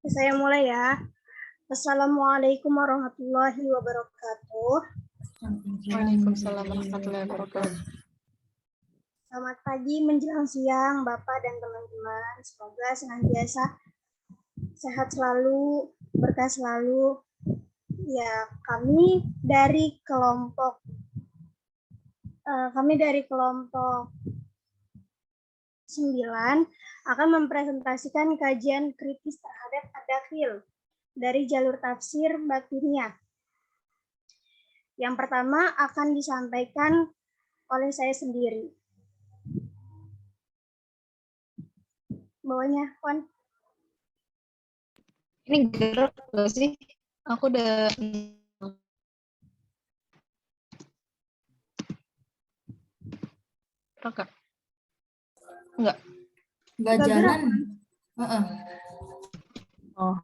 Saya mulai ya. Assalamualaikum warahmatullahi wabarakatuh. Waalaikumsalam warahmatullahi wabarakatuh. Selamat pagi menjelang siang, Bapak dan teman-teman. Semoga senantiasa sehat selalu, berkah selalu. Ya, kami dari kelompok 9 akan mempresentasikan kajian kritis terhadap ad-dakhil dari jalur tafsir Batiniyah. Yang pertama akan disampaikan oleh saya sendiri. Bawahnya, Kon. Ini gerak gak sih? Aku udah gerak. Enggak. Enggak jalan. Oh.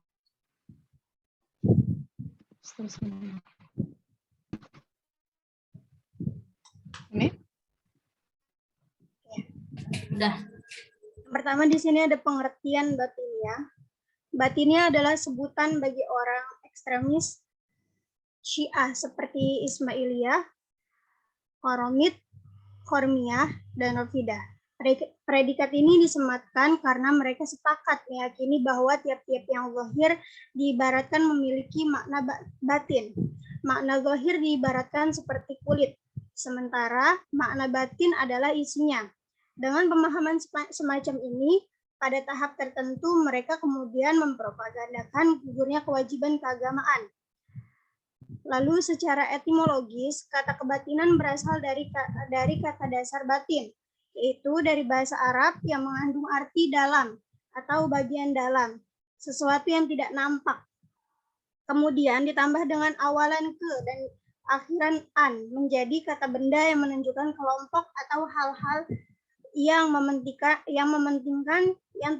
Ini? Udah. Pertama di sini ada pengertian Batiniyah. Batiniyah adalah sebutan bagi orang ekstremis Syiah seperti Ismailiyah, Qaromid, Khormiyah, dan Rafidah. Predikat ini disematkan karena mereka sepakat meyakini bahwa tiap-tiap yang zahir diibaratkan memiliki makna batin. Makna zahir diibaratkan seperti kulit, sementara makna batin adalah isinya. Dengan pemahaman semacam ini, pada tahap tertentu mereka kemudian mempropagandakan gugurnya kewajiban keagamaan. Lalu secara etimologis, kata kebatinan berasal dari kata dasar batin, yaitu dari bahasa Arab yang mengandung arti dalam atau bagian dalam, sesuatu yang tidak nampak. Kemudian ditambah dengan awalan ke dan akhiran an, menjadi kata benda yang menunjukkan kelompok atau hal-hal yang mementingkan yang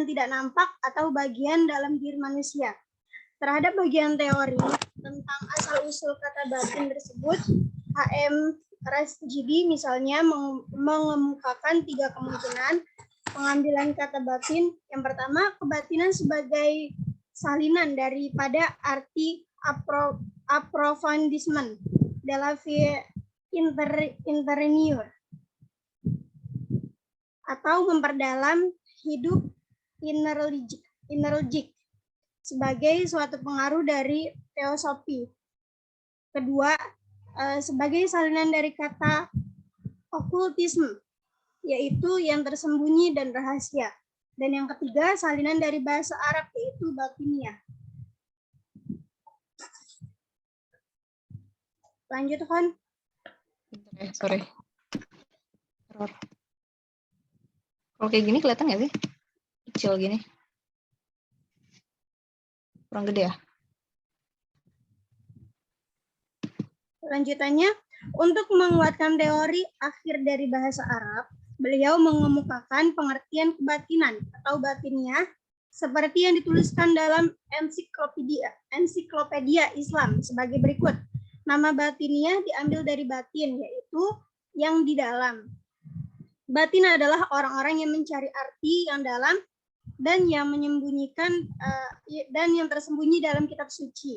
tidak nampak atau bagian dalam diri manusia. Terhadap bagian teori tentang asal-usul kata batin tersebut, H.M. Rasjidi misalnya mengemukakan 3 kemungkinan pengambilan kata batin. Yang pertama, kebatinan sebagai salinan daripada arti approfondissement de la vie intérieure, atau memperdalam hidup innerlogic sebagai suatu pengaruh dari teosofi. Kedua, sebagai salinan dari kata okultisme, yaitu yang tersembunyi dan rahasia. Dan yang ketiga, salinan dari bahasa Arab, yaitu Batiniyah. Lanjut, Hon. Sorry. Kalau kayak gini kelihatan nggak sih? Kecil gini. Kurang gede ya? Lanjutannya, untuk menguatkan teori akhir dari bahasa Arab, beliau mengemukakan pengertian kebatinan atau batiniyah seperti yang dituliskan dalam ensiklopedia Islam sebagai berikut. Nama batiniyah diambil dari batin, yaitu yang di dalam. Batin adalah orang-orang yang mencari arti yang dalam dan yang menyembunyikan dan yang tersembunyi dalam kitab suci.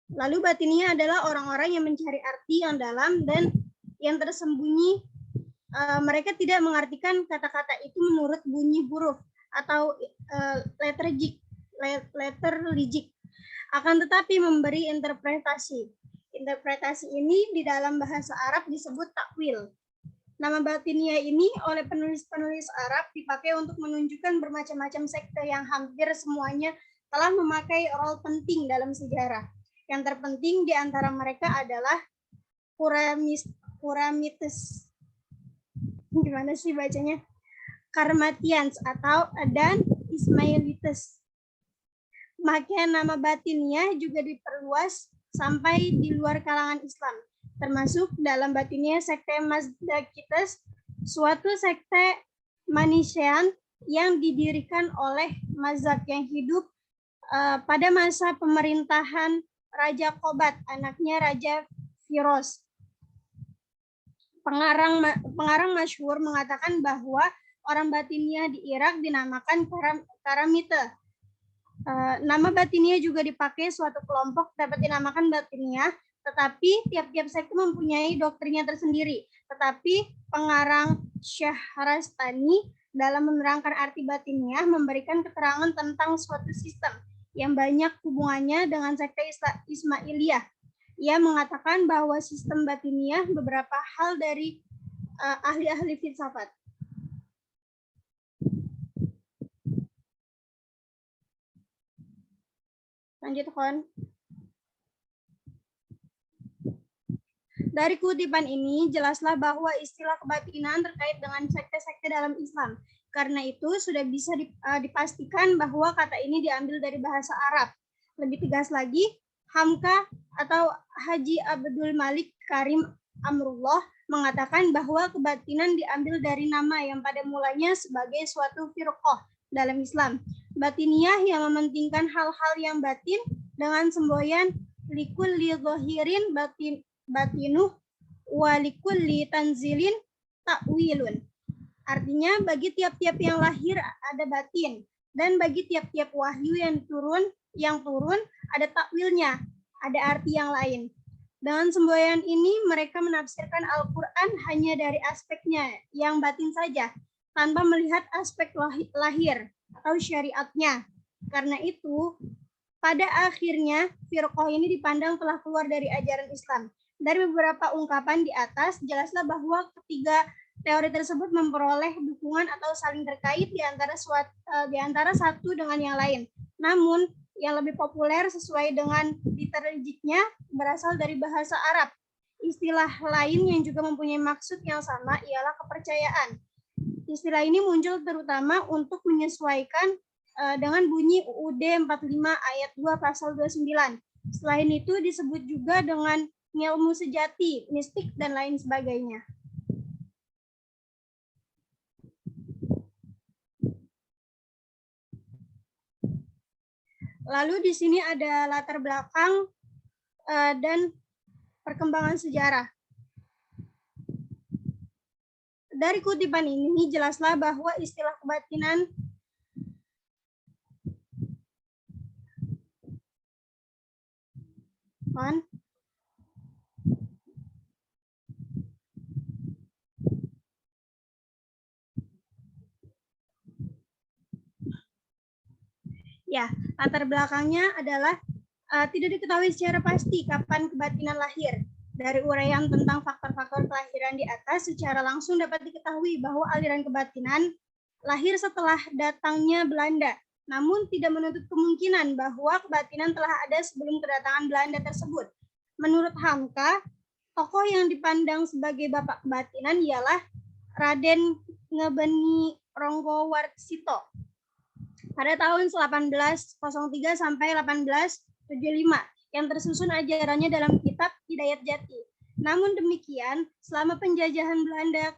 Lalu batiniyah adalah orang-orang yang mencari arti yang dalam dan yang tersembunyi. Mereka tidak mengartikan kata-kata itu menurut bunyi huruf atau lettergic, akan tetapi memberi interpretasi. Interpretasi ini di dalam bahasa Arab disebut takwil. Nama batiniyah ini oleh penulis-penulis Arab dipakai untuk menunjukkan bermacam-macam sekte yang hampir semuanya telah memakai role penting dalam sejarah. Yang terpenting di antara mereka adalah Quramites. Gimana sih bacanya? Karmatians dan Ismailites. Maka nama batiniyah juga diperluas sampai di luar kalangan Islam, termasuk dalam batiniyah sekte Mazdakites, suatu sekte Manichean yang didirikan oleh mazhab yang hidup pada masa pemerintahan Raja Qobat, anaknya Raja Firoz. Pengarang masyhur mengatakan bahwa orang Batiniah di Irak dinamakan Karamite. Nama Batiniah juga dipakai suatu kelompok dapat dinamakan Batiniah, tetapi tiap-tiap sekte mempunyai doktrinnya tersendiri. Tetapi pengarang Syahrastani dalam menerangkan arti Batiniah memberikan keterangan tentang suatu sistem yang banyak hubungannya dengan sekte Ismailiyah. Ia mengatakan bahwa sistem Batiniah beberapa hal dari ahli-ahli filsafat. Lanjut, Kon. Dari kutipan ini, jelaslah bahwa istilah kebatinan terkait dengan sekte-sekte dalam Islam. Karena itu, sudah bisa dipastikan bahwa kata ini diambil dari bahasa Arab. Lebih tegas lagi, Hamka atau Haji Abdul Malik Karim Amrullah mengatakan bahwa kebatinan diambil dari nama yang pada mulanya sebagai suatu firqah dalam Islam. Batiniyah yang mementingkan hal-hal yang batin dengan semboyan likulli zahirin batinuh walikulli tanzilin takwilun. Artinya bagi tiap-tiap yang lahir ada batin, dan bagi tiap-tiap wahyu yang turun ada takwilnya, ada arti yang lain. Dengan semboyan ini mereka menafsirkan Al-Quran hanya dari aspeknya yang batin saja, tanpa melihat aspek lahir atau syariatnya. Karena itu, pada akhirnya firqah ini dipandang telah keluar dari ajaran Islam. Dari beberapa ungkapan di atas, jelaslah bahwa ketiga teori tersebut memperoleh dukungan atau saling terkait di antara satu dengan yang lain. Namun, yang lebih populer sesuai dengan liturgiknya berasal dari bahasa Arab. Istilah lain yang juga mempunyai maksud yang sama ialah kepercayaan. Istilah ini muncul terutama untuk menyesuaikan dengan bunyi UUD 45 ayat 2 pasal 29. Selain itu disebut juga dengan ilmu sejati, mistik, dan lain sebagainya. Lalu di sini ada latar belakang dan perkembangan sejarah. Dari kutipan ini jelaslah bahwa istilah kebatinan ya, latar belakangnya adalah tidak diketahui secara pasti kapan kebatinan lahir. Dari uraian tentang faktor-faktor kelahiran di atas, secara langsung dapat diketahui bahwa aliran kebatinan lahir setelah datangnya Belanda. Namun tidak menutup kemungkinan bahwa kebatinan telah ada sebelum kedatangan Belanda tersebut. Menurut Hamka, tokoh yang dipandang sebagai bapak kebatinan ialah Raden Ngebeni Ronggowarsito pada tahun 1803 sampai 1875 yang tersusun ajarannya dalam kitab Hidayat Jati. Namun demikian, selama penjajahan Belanda,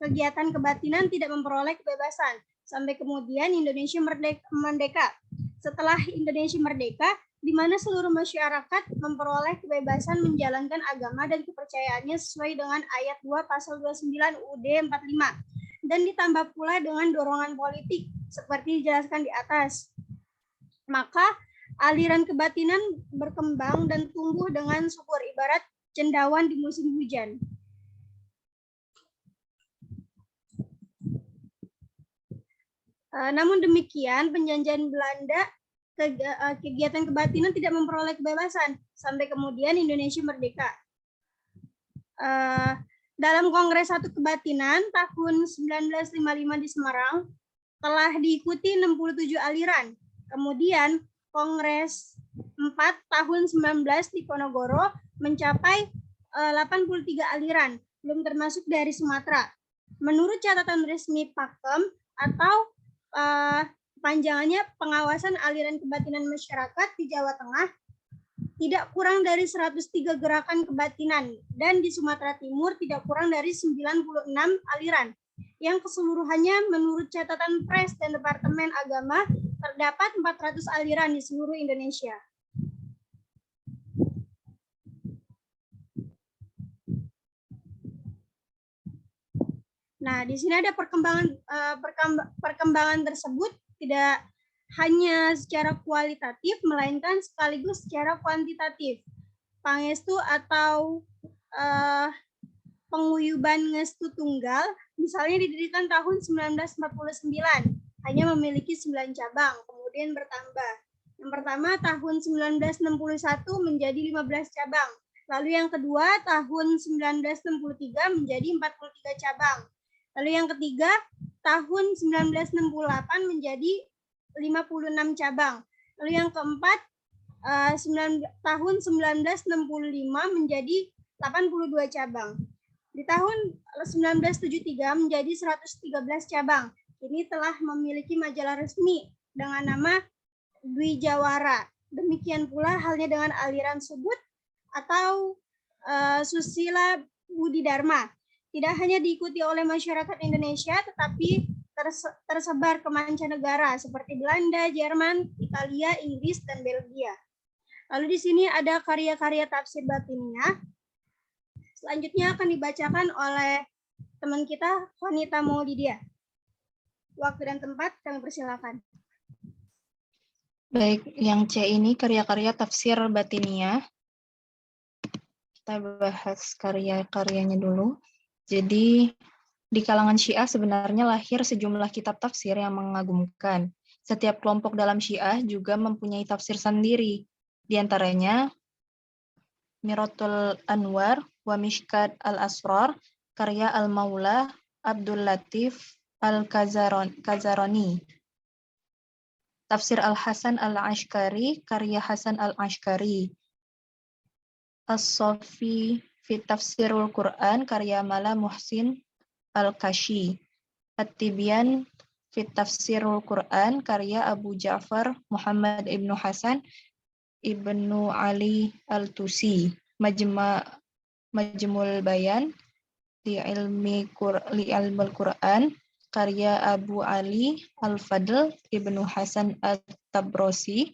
kegiatan kebatinan tidak memperoleh kebebasan sampai kemudian Indonesia merdeka. Setelah Indonesia merdeka, di mana seluruh masyarakat memperoleh kebebasan menjalankan agama dan kepercayaannya sesuai dengan ayat 2 pasal 29 UUD 45 dan ditambah pula dengan dorongan politik seperti dijelaskan di atas. Maka aliran kebatinan berkembang dan tumbuh dengan subur ibarat cendawan di musim hujan. Namun demikian, penjajahan Belanda, kegiatan kebatinan tidak memperoleh kebebasan sampai kemudian Indonesia merdeka. Dalam Kongres 1 Kebatinan tahun 1955 di Semarang telah diikuti 67 aliran. Kemudian Kongres 4 tahun 19 di Ponorogo mencapai 83 aliran, belum termasuk dari Sumatera. Menurut catatan resmi Pakem atau panjangannya pengawasan aliran kebatinan masyarakat di Jawa Tengah, tidak kurang dari 103 gerakan kebatinan, dan di Sumatera Timur tidak kurang dari 96 aliran, yang keseluruhannya menurut catatan Pres dan Departemen Agama terdapat 400 aliran di seluruh Indonesia. Nah, di sini ada perkembangan tersebut tidak hanya secara kualitatif, melainkan sekaligus secara kuantitatif. Pangestu atau penguyuban Ngestu Tunggal, misalnya didirikan tahun 1949, hanya memiliki 9 cabang, kemudian bertambah. Yang pertama tahun 1961 menjadi 15 cabang. Lalu yang kedua tahun 1963 menjadi 43 cabang. Lalu yang ketiga tahun 1968 menjadi 56 cabang. Lalu yang keempat tahun 1965 menjadi 82 cabang. Di tahun 1973 menjadi 113 cabang. Ini telah memiliki majalah resmi dengan nama Dwi Jawara. Demikian pula halnya dengan aliran Subud atau Susila Budi Dharma. Tidak hanya diikuti oleh masyarakat Indonesia, tetapi tersebar ke mancanegara seperti Belanda, Jerman, Italia, Inggris, dan Belgia. Lalu di sini ada karya-karya tafsir batiniah. Selanjutnya akan dibacakan oleh teman kita, Wanita Maulidia. Waktu dan tempat kami persilakan. Baik, yang C ini karya-karya tafsir batiniah. Kita bahas karya-karyanya dulu. Jadi, di kalangan Syiah sebenarnya lahir sejumlah kitab tafsir yang mengagumkan. Setiap kelompok dalam Syiah juga mempunyai tafsir sendiri. Di antaranya, Miratul Anwar wa Mishkat al-Asrar, karya Al-Maula Abdul Latif Al-Kazarani. Tafsir Al-Hasan Al-Ashkari, karya Hasan Al-Ashkari. As-Sofi fi Tafsirul Quran, karya Mala Muhsin Al-Kashi. At-Tibyan fi Tafsirul Quran, karya Abu Ja'far Muhammad ibnu Hasan ibnu Ali Al-Tusi. Majmul Bayan li ilmul Quran, karya Abu Ali Al-Fadl ibnu Hasan At-Tabrosi,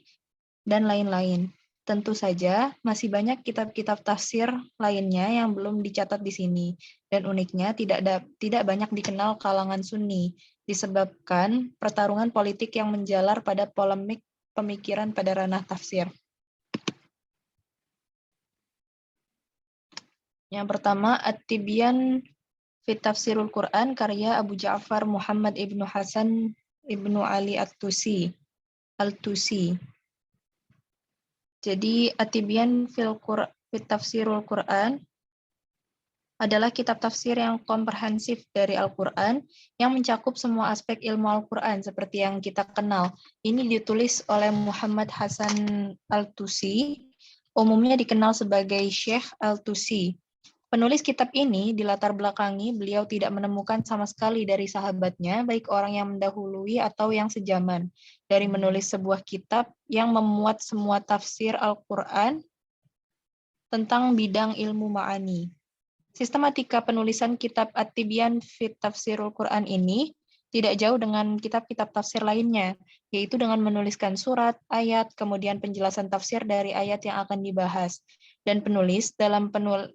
dan lain-lain. Tentu saja, masih banyak kitab-kitab tafsir lainnya yang belum dicatat di sini, dan uniknya tidak banyak dikenal kalangan Sunni, disebabkan pertarungan politik yang menjalar pada polemik pemikiran pada ranah tafsir. Yang pertama, At-Tibyan fi Tafsirul Quran, karya Abu Ja'far Muhammad ibnu Hasan ibnu Ali At-Tusi. Jadi, At-Tibyan fi Tafsirul Quran adalah kitab tafsir yang komprehensif dari Al-Quran yang mencakup semua aspek ilmu Al-Quran seperti yang kita kenal. Ini ditulis oleh Muhammad Hasan Al-Tusi, umumnya dikenal sebagai Syekh Al-Tusi. Penulis kitab ini dilatar belakangi beliau tidak menemukan sama sekali dari sahabatnya, baik orang yang mendahului atau yang sejaman, dari menulis sebuah kitab yang memuat semua tafsir Al-Quran tentang bidang ilmu ma'ani. Sistematika penulisan kitab At-Tibyan fi Tafsirul Quran ini tidak jauh dengan kitab-kitab tafsir lainnya, yaitu dengan menuliskan surat, ayat, kemudian penjelasan tafsir dari ayat yang akan dibahas. Dan penulis dalam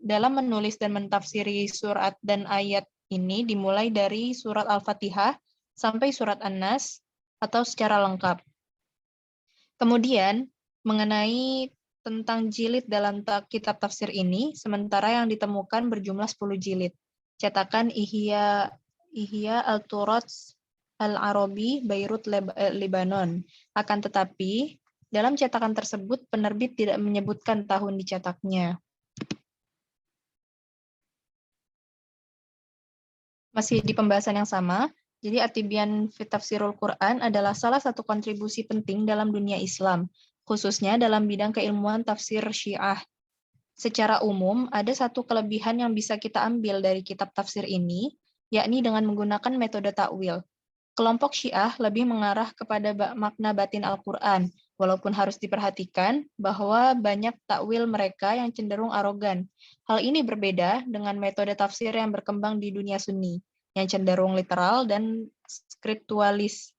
menulis dan mentafsiri surat dan ayat ini dimulai dari surat Al-Fatihah sampai surat An-Nas atau secara lengkap. Kemudian mengenai tentang jilid dalam kitab tafsir ini, sementara yang ditemukan berjumlah 10 jilid. Cetakan Ihya Al-Turat Al-Arabi, Beirut, Lebanon. Akan tetapi, dalam cetakan tersebut, penerbit tidak menyebutkan tahun dicetaknya. Masih di pembahasan yang sama, jadi At-Tibyan fi Tafsirul Quran adalah salah satu kontribusi penting dalam dunia Islam, khususnya dalam bidang keilmuan tafsir Syiah. Secara umum, ada satu kelebihan yang bisa kita ambil dari kitab tafsir ini, yakni dengan menggunakan metode takwil. Kelompok Syiah lebih mengarah kepada makna batin Al-Quran, walaupun harus diperhatikan bahwa banyak takwil mereka yang cenderung arogan. Hal ini berbeda dengan metode tafsir yang berkembang di dunia Sunni, yang cenderung literal dan skriptualis,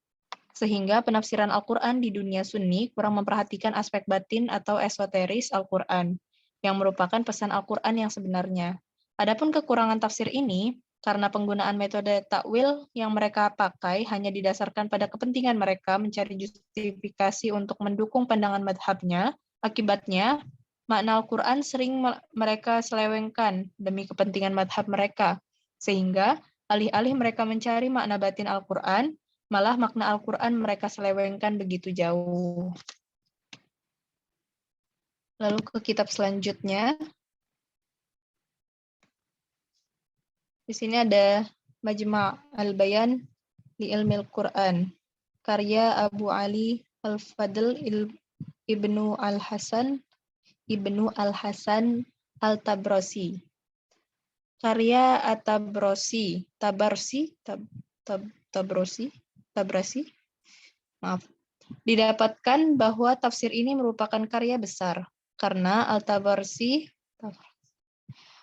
sehingga penafsiran Al-Quran di dunia Sunni kurang memperhatikan aspek batin atau esoteris Al-Quran, yang merupakan pesan Al-Quran yang sebenarnya. Adapun kekurangan tafsir ini karena penggunaan metode takwil yang mereka pakai hanya didasarkan pada kepentingan mereka mencari justifikasi untuk mendukung pandangan madhabnya. Akibatnya, makna Al-Quran sering mereka selewengkan demi kepentingan madhab mereka, sehingga alih-alih mereka mencari makna batin Al-Quran, malah makna Al-Quran mereka selewengkan begitu jauh. Lalu ke kitab selanjutnya. Di sini ada Majma' al-Bayan li Ilmil Quran, karya Abu Ali Al-Fadl Ibnu Al-Hasan Al-Tabrasi. Karya At-Tabrasi, Tabrasi. Maaf. Didapatkan bahwa tafsir ini merupakan karya besar karena Al-Tabrasi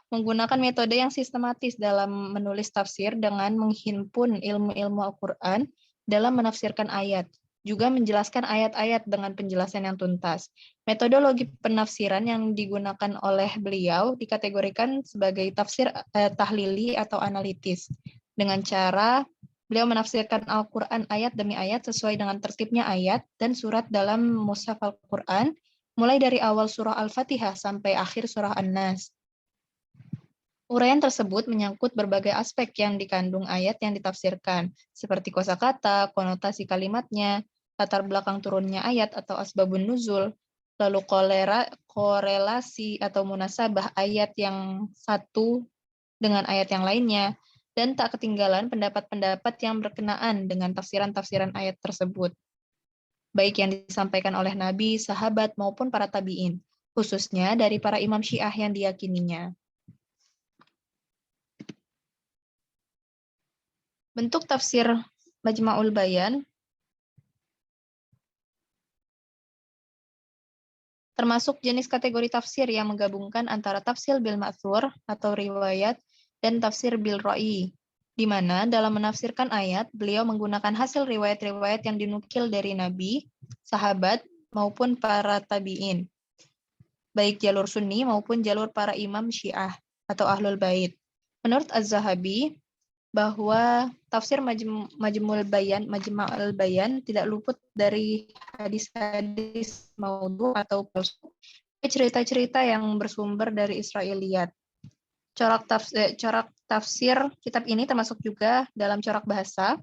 menggunakan metode yang sistematis dalam menulis tafsir dengan menghimpun ilmu-ilmu Al-Quran dalam menafsirkan ayat, juga menjelaskan ayat-ayat dengan penjelasan yang tuntas. Metodologi penafsiran yang digunakan oleh beliau dikategorikan sebagai tafsir tahlili atau analitis, dengan cara beliau menafsirkan Al-Quran ayat demi ayat sesuai dengan tertibnya ayat dan surat dalam mushaf Al-Quran, mulai dari awal surah Al-Fatihah sampai akhir surah An-Nas. Uraian tersebut menyangkut berbagai aspek yang dikandung ayat yang ditafsirkan, seperti kosakata, konotasi kalimatnya, latar belakang turunnya ayat atau asbabun nuzul, lalu korelasi atau munasabah ayat yang satu dengan ayat yang lainnya, dan tak ketinggalan pendapat-pendapat yang berkenaan dengan tafsiran-tafsiran ayat tersebut, baik yang disampaikan oleh Nabi, sahabat, maupun para tabi'in, khususnya dari para imam Syiah yang diyakininya. Bentuk tafsir Majma'ul Bayan termasuk jenis kategori tafsir yang menggabungkan antara tafsir bil ma'thur atau riwayat dan tafsir bil ra'i, di mana dalam menafsirkan ayat beliau menggunakan hasil riwayat-riwayat yang dinukil dari Nabi, sahabat, maupun para tabi'in, baik jalur Sunni maupun jalur para imam Syiah atau Ahlul Bait. Menurut Az-Zahabi, bahwa tafsir Majma'ul Bayan tidak luput dari hadis-hadis maudhu atau palsu, cerita-cerita yang bersumber dari Israiliyat. Corak tafsir kitab ini termasuk juga dalam corak bahasa.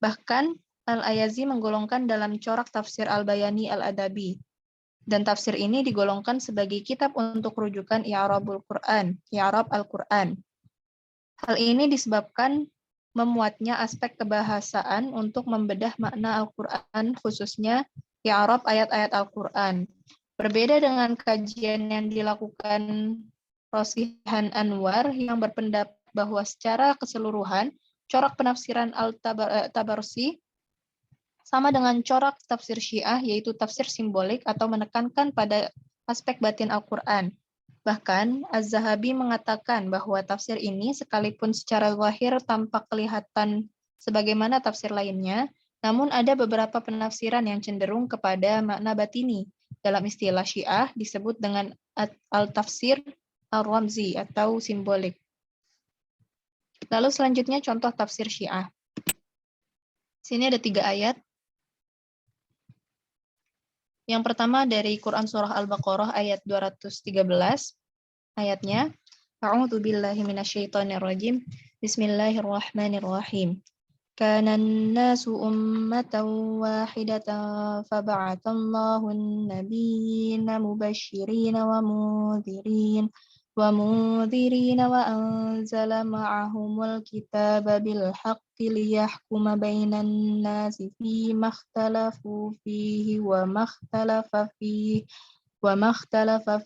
Bahkan Al-Ayazi menggolongkan dalam corak tafsir Al-Bayani Al-Adabi. Dan tafsir ini digolongkan sebagai kitab untuk rujukan i'rabul Quran, i'rab Al-Quran. Hal ini disebabkan memuatnya aspek kebahasaan untuk membedah makna Al-Quran, khususnya i'rab ayat-ayat Al-Quran. Berbeda dengan kajian yang dilakukan Rosihan Anwar yang berpendapat bahwa secara keseluruhan corak penafsiran Al-Tabarsi sama dengan corak tafsir Syiah, yaitu tafsir simbolik atau menekankan pada aspek batin Al-Quran. Bahkan, Az-Zahabi mengatakan bahwa tafsir ini sekalipun secara zahir tampak kelihatan sebagaimana tafsir lainnya, namun ada beberapa penafsiran yang cenderung kepada makna batini. Dalam istilah Syiah disebut dengan al-tafsir al-ramzi atau simbolik. Lalu selanjutnya contoh tafsir Syiah. Sini ada 3 ayat. Yang pertama dari Quran Surah Al-Baqarah ayat 213, ayatnya, A'udzu billahi minasyaitonir rajim. Bismillahirrahmanirrahim. Kana an-nasu ummatan wahidatan fab'atsallahu an-nabiyyina mubasysyirin wa mundzirin wa anzala ma'ahumul kitaba bil haqqi liyahkuma bainan nasi fima ikhtalafu fihi wa makhtalafa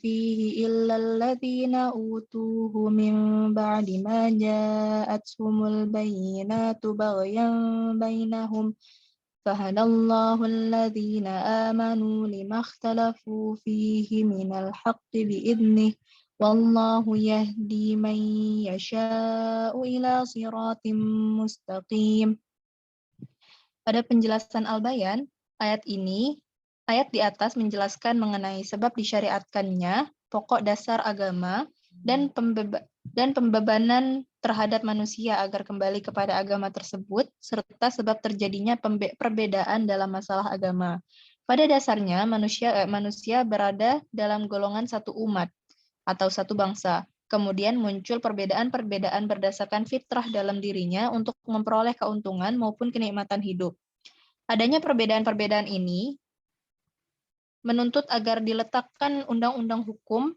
fihi illa alladhina utuhu min ba'di ma ja'athumul bayyinatu baghyan bainahum fahadallahu alladhina amanu lima ikhtalafu fihi minal haqqi bi'idnih wallahu yahdi man yasha'u ila siratim mustaqim. Pada penjelasan Al-Bayan, ayat di atas menjelaskan mengenai sebab disyariatkannya pokok dasar agama dan pembebanan terhadap manusia agar kembali kepada agama tersebut, serta sebab terjadinya perbedaan dalam masalah agama. Pada dasarnya, manusia berada dalam golongan satu umat atau satu bangsa. Kemudian muncul perbedaan-perbedaan berdasarkan fitrah dalam dirinya untuk memperoleh keuntungan maupun kenikmatan hidup. Adanya perbedaan-perbedaan ini menuntut agar diletakkan undang-undang hukum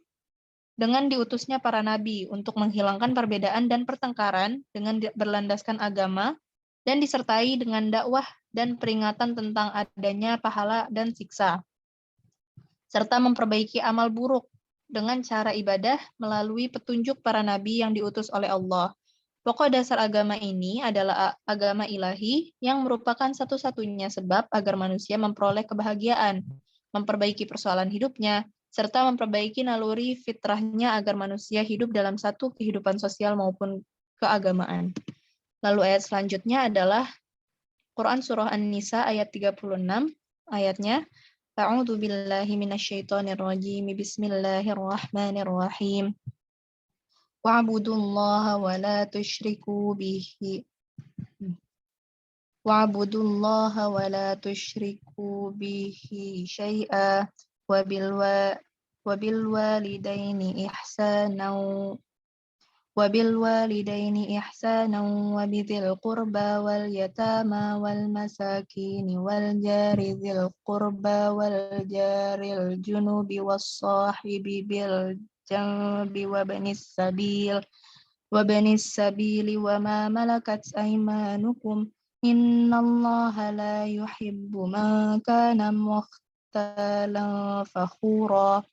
dengan diutusnya para nabi untuk menghilangkan perbedaan dan pertengkaran dengan berlandaskan agama dan disertai dengan dakwah dan peringatan tentang adanya pahala dan siksa, serta memperbaiki amal buruk dengan cara ibadah melalui petunjuk para nabi yang diutus oleh Allah. Pokok dasar agama ini adalah agama ilahi yang merupakan satu-satunya sebab agar manusia memperoleh kebahagiaan, memperbaiki persoalan hidupnya, serta memperbaiki naluri fitrahnya agar manusia hidup dalam satu kehidupan sosial maupun keagamaan. Lalu ayat selanjutnya adalah Quran Surah An-Nisa ayat 36, ayatnya, A'udzu billahi minasyaitonir rajim. Bismillahirrahmanirrahim. Wa'budullaha wa la tusyriku bihi. Wa'budullaha wa la tusyriku bihi syai'a wa bil walidaini ihsanan wa bidzil qurba wal yatama wal masakin wal jari dzil qurba wal jaril junubi was sahibi bil janbi wa banis sabili wa ma malakat aymanukum innallaha la yuhibbu man kana mukhtalan fakhura.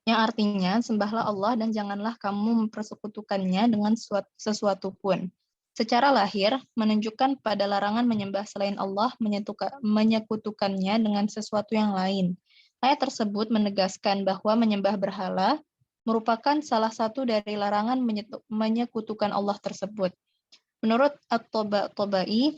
Yang artinya, sembahlah Allah dan janganlah kamu mempersekutukannya dengan sesuatu pun. Secara lahir, menunjukkan pada larangan menyembah selain Allah, menyekutukannya dengan sesuatu yang lain. Ayat tersebut menegaskan bahwa menyembah berhala merupakan salah satu dari larangan menyekutukan Allah tersebut. Menurut At-Tabai,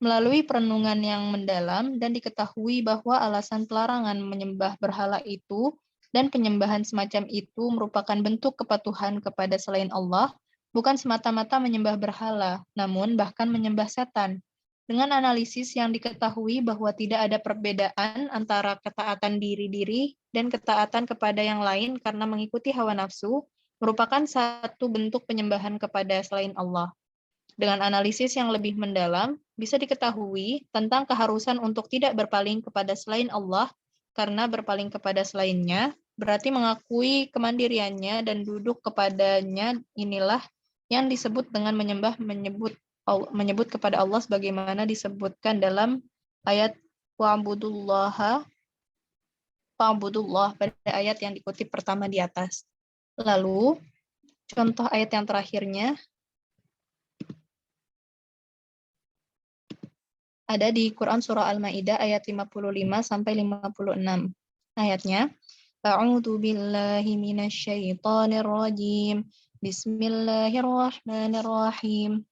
melalui perenungan yang mendalam dan diketahui bahwa alasan pelarangan menyembah berhala itu dan penyembahan semacam itu merupakan bentuk kepatuhan kepada selain Allah, bukan semata-mata menyembah berhala, namun bahkan menyembah setan. Dengan analisis yang diketahui bahwa tidak ada perbedaan antara ketaatan diri dan ketaatan kepada yang lain karena mengikuti hawa nafsu, merupakan satu bentuk penyembahan kepada selain Allah. Dengan analisis yang lebih mendalam, bisa diketahui tentang keharusan untuk tidak berpaling kepada selain Allah, karena berpaling kepada selainnya berarti mengakui kemandiriannya dan duduk kepadanya. Inilah yang disebut dengan menyebut kepada Allah sebagaimana disebutkan dalam ayat wa'budullah pada ayat yang dikutip pertama di atas. Lalu contoh ayat yang terakhirnya ada di Quran Surah Al-Ma'idah ayat 55 sampai 56. Ayatnya, A'udzu billahi minasyaitonir rajim. Bismillahirrahmanirrahim.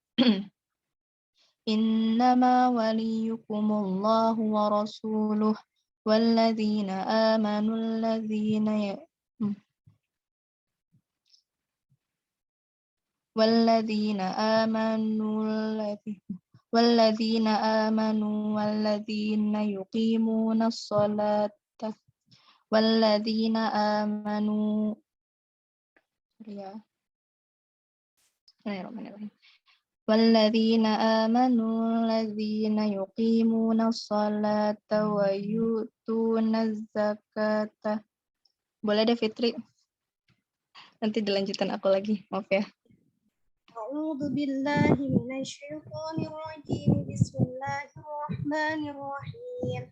Innama waliyukumullahu wa rasuluh walladzina amanu والذين آمنوا والذين يقيمون الصلاة والذين آمنوا الذين يقيمون الصلاة ويؤتون الزكاة. Boleh deh Fitri, nanti dilanjutkan aku lagi, maaf ya. A'udzu billahi minasyaitonir rajim. Bismillahirrahmanirrahim.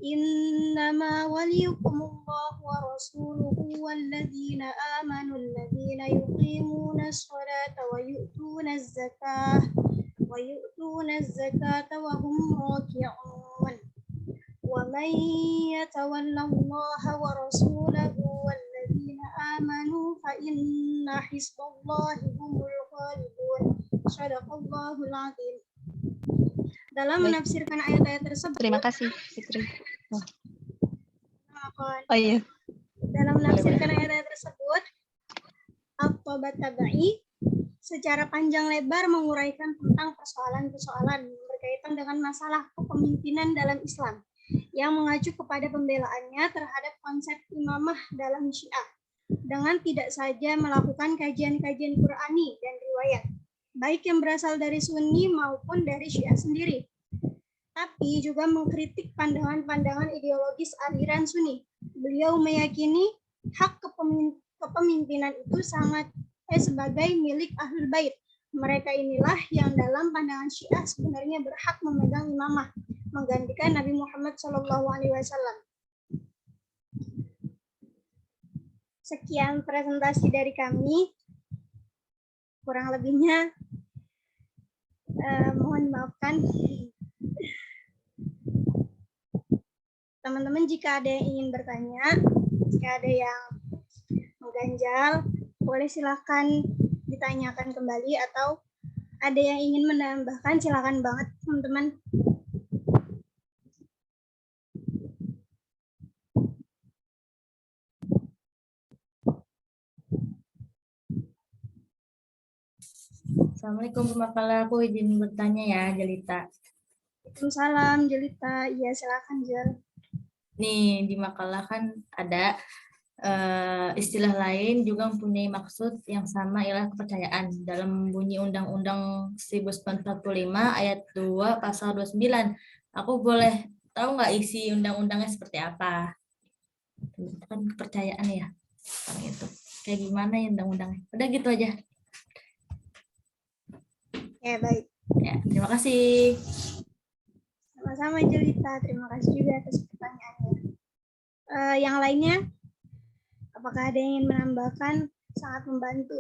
Innama waliyukumullahu wa rasuluhu walladzina amanu alladzina yuqimuna as-salata wa yu'tuna az-zakata wa hum raki'un. Wa man yatawalla Allaha wa rasulahu walladzina amanu fa inna hizballahi humul ghalibun. Shadaqallahul azim. Dalam menafsirkan ayat-ayat tersebut, Terima kasih Fitri. Dalam Oh iya. menafsirkan ayat-ayat tersebut, At-Tabai secara panjang lebar menguraikan tentang persoalan-persoalan berkaitan dengan masalah kepemimpinan dalam Islam yang mengacu kepada pembelaannya terhadap konsep imamah dalam Syiah dengan tidak saja melakukan kajian-kajian Qur'ani dan riwayat, baik yang berasal dari Sunni maupun dari Syiah sendiri, tapi juga mengkritik pandangan-pandangan ideologis aliran Sunni. Beliau meyakini hak kepemimpinan itu sebagai milik Ahlul Bait. Mereka inilah yang dalam pandangan Syiah sebenarnya berhak memegang imamah, menggantikan Nabi Muhammad SAW. Sekian presentasi dari kami. Kurang lebihnya mohon maafkan. Teman-teman, jika ada yang ingin bertanya, jika ada yang mengganjal, boleh silakan ditanyakan kembali, atau ada yang ingin menambahkan, silakan banget teman-teman. Assalamualaikum Pemakala, aku izin bertanya ya, Jelita. Waalaikumsalam, Jelita. Iya, silakan, Jel. Nih, di makalah kan ada istilah lain juga mempunyai maksud yang sama, ialah kepercayaan. Dalam bunyi Undang-Undang 1945 ayat 2 pasal 29. Aku boleh tahu nggak isi undang-undangnya seperti apa? Kan kepercayaan ya. Itu. Kayak gimana ya undang-undangnya? Udah gitu aja. Ya, baik. Ya, terima kasih. Sama-sama, Jelita. Terima kasih juga atas pertanyaannya. Yang lainnya, apakah ada yang ingin menambahkan? Sangat membantu.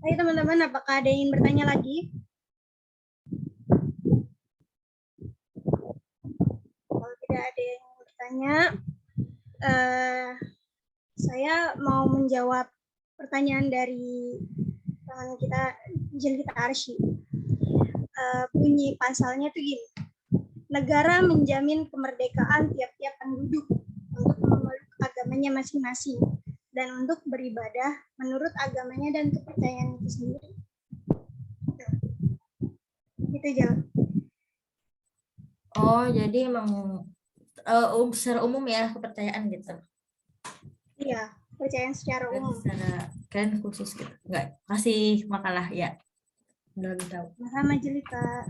Baik, teman-teman, apakah ada yang ingin bertanya lagi? Kalau tidak ada yang ingin bertanya, saya mau menjawab pertanyaan dari teman kita, Jelita Arsy. Bunyi pasalnya itu gini. Negara menjamin kemerdekaan tiap-tiap penduduk untuk memeluk agamanya masing-masing dan untuk beribadah menurut agamanya dan kepercayaan itu sendiri. Gitu, Jel. Oh, jadi emang secara umum ya kepercayaan gitu. Iya, kepercayaan secara umum. Secara keren khusus gitu. Enggak, kasih makalah ya. Udah lebih tahu. Sama Jelita.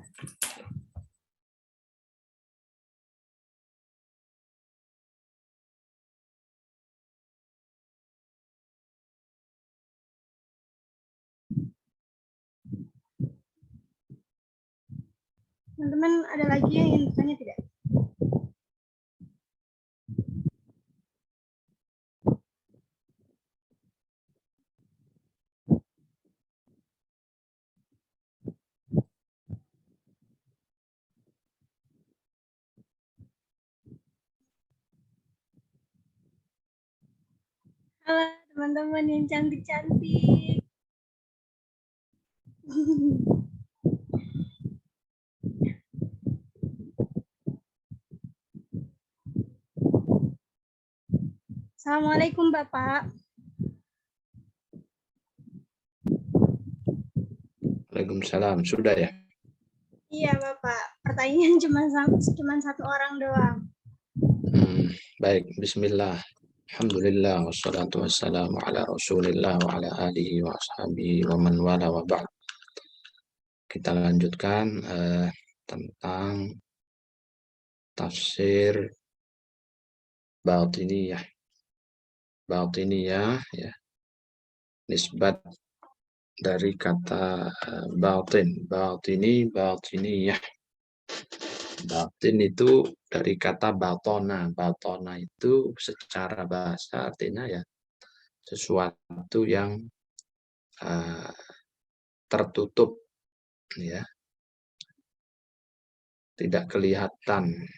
Teman-teman, ada lagi yang ingin bertanya tidak? Halo teman-teman yang cantik-cantik. Assalamualaikum Bapak. Waalaikumsalam. Sudah ya? Iya, Bapak. Pertanyaan cuma satu orang doang. Baik, bismillah. Alhamdulillah wassalatu wassalamu ala Rasulillah wa ala alihi wa ashabihi wa man wala wa ba'd. Kita lanjutkan tentang tafsir batiniyah. Batiniyah ya, nisbat dari kata batin, batiniyah. Batin itu dari kata batona. Batona itu secara bahasa artinya ya sesuatu yang tertutup, ya, tidak kelihatan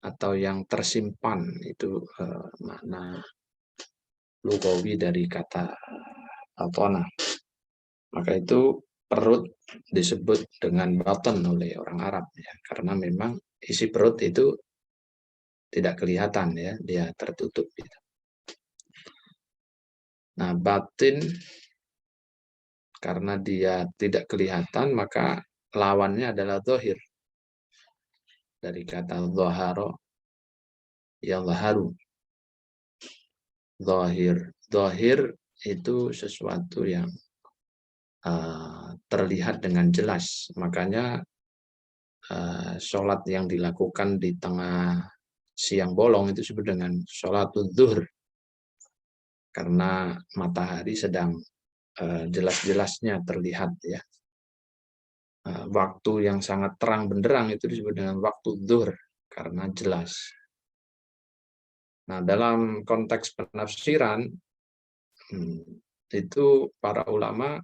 atau yang tersimpan. Itu makna lugawi dari kata batona. Maka itu perut disebut dengan baton oleh orang Arab ya, karena memang isi perut itu tidak kelihatan ya, dia tertutup gitu. Nah, batin karena dia tidak kelihatan maka lawannya adalah zahir. Dari kata zahara ya zaharu. Zahir itu sesuatu yang terlihat dengan jelas. Makanya sholat yang dilakukan di tengah siang bolong itu disebut dengan sholatul zuhur. Karena matahari sedang jelas-jelasnya terlihat ya. Waktu yang sangat terang benderang itu disebut dengan waktu zuhur karena jelas. Nah, dalam konteks penafsiran itu para ulama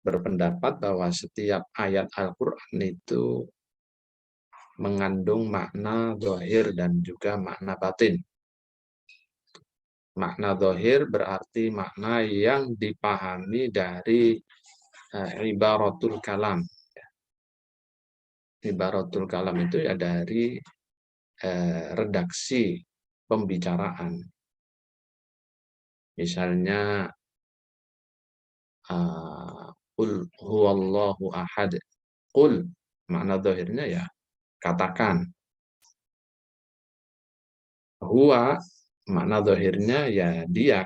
berpendapat bahwa setiap ayat Al-Quran itu mengandung makna zahir dan juga makna batin. Makna zahir berarti makna yang dipahami dari ibaratul kalam. Ibaratul kalam itu ya dari redaksi pembicaraan. Misalnya qul huwallahu ahad. Qul makna zahirnya ya katakan. Huwa makna zahirnya ya dia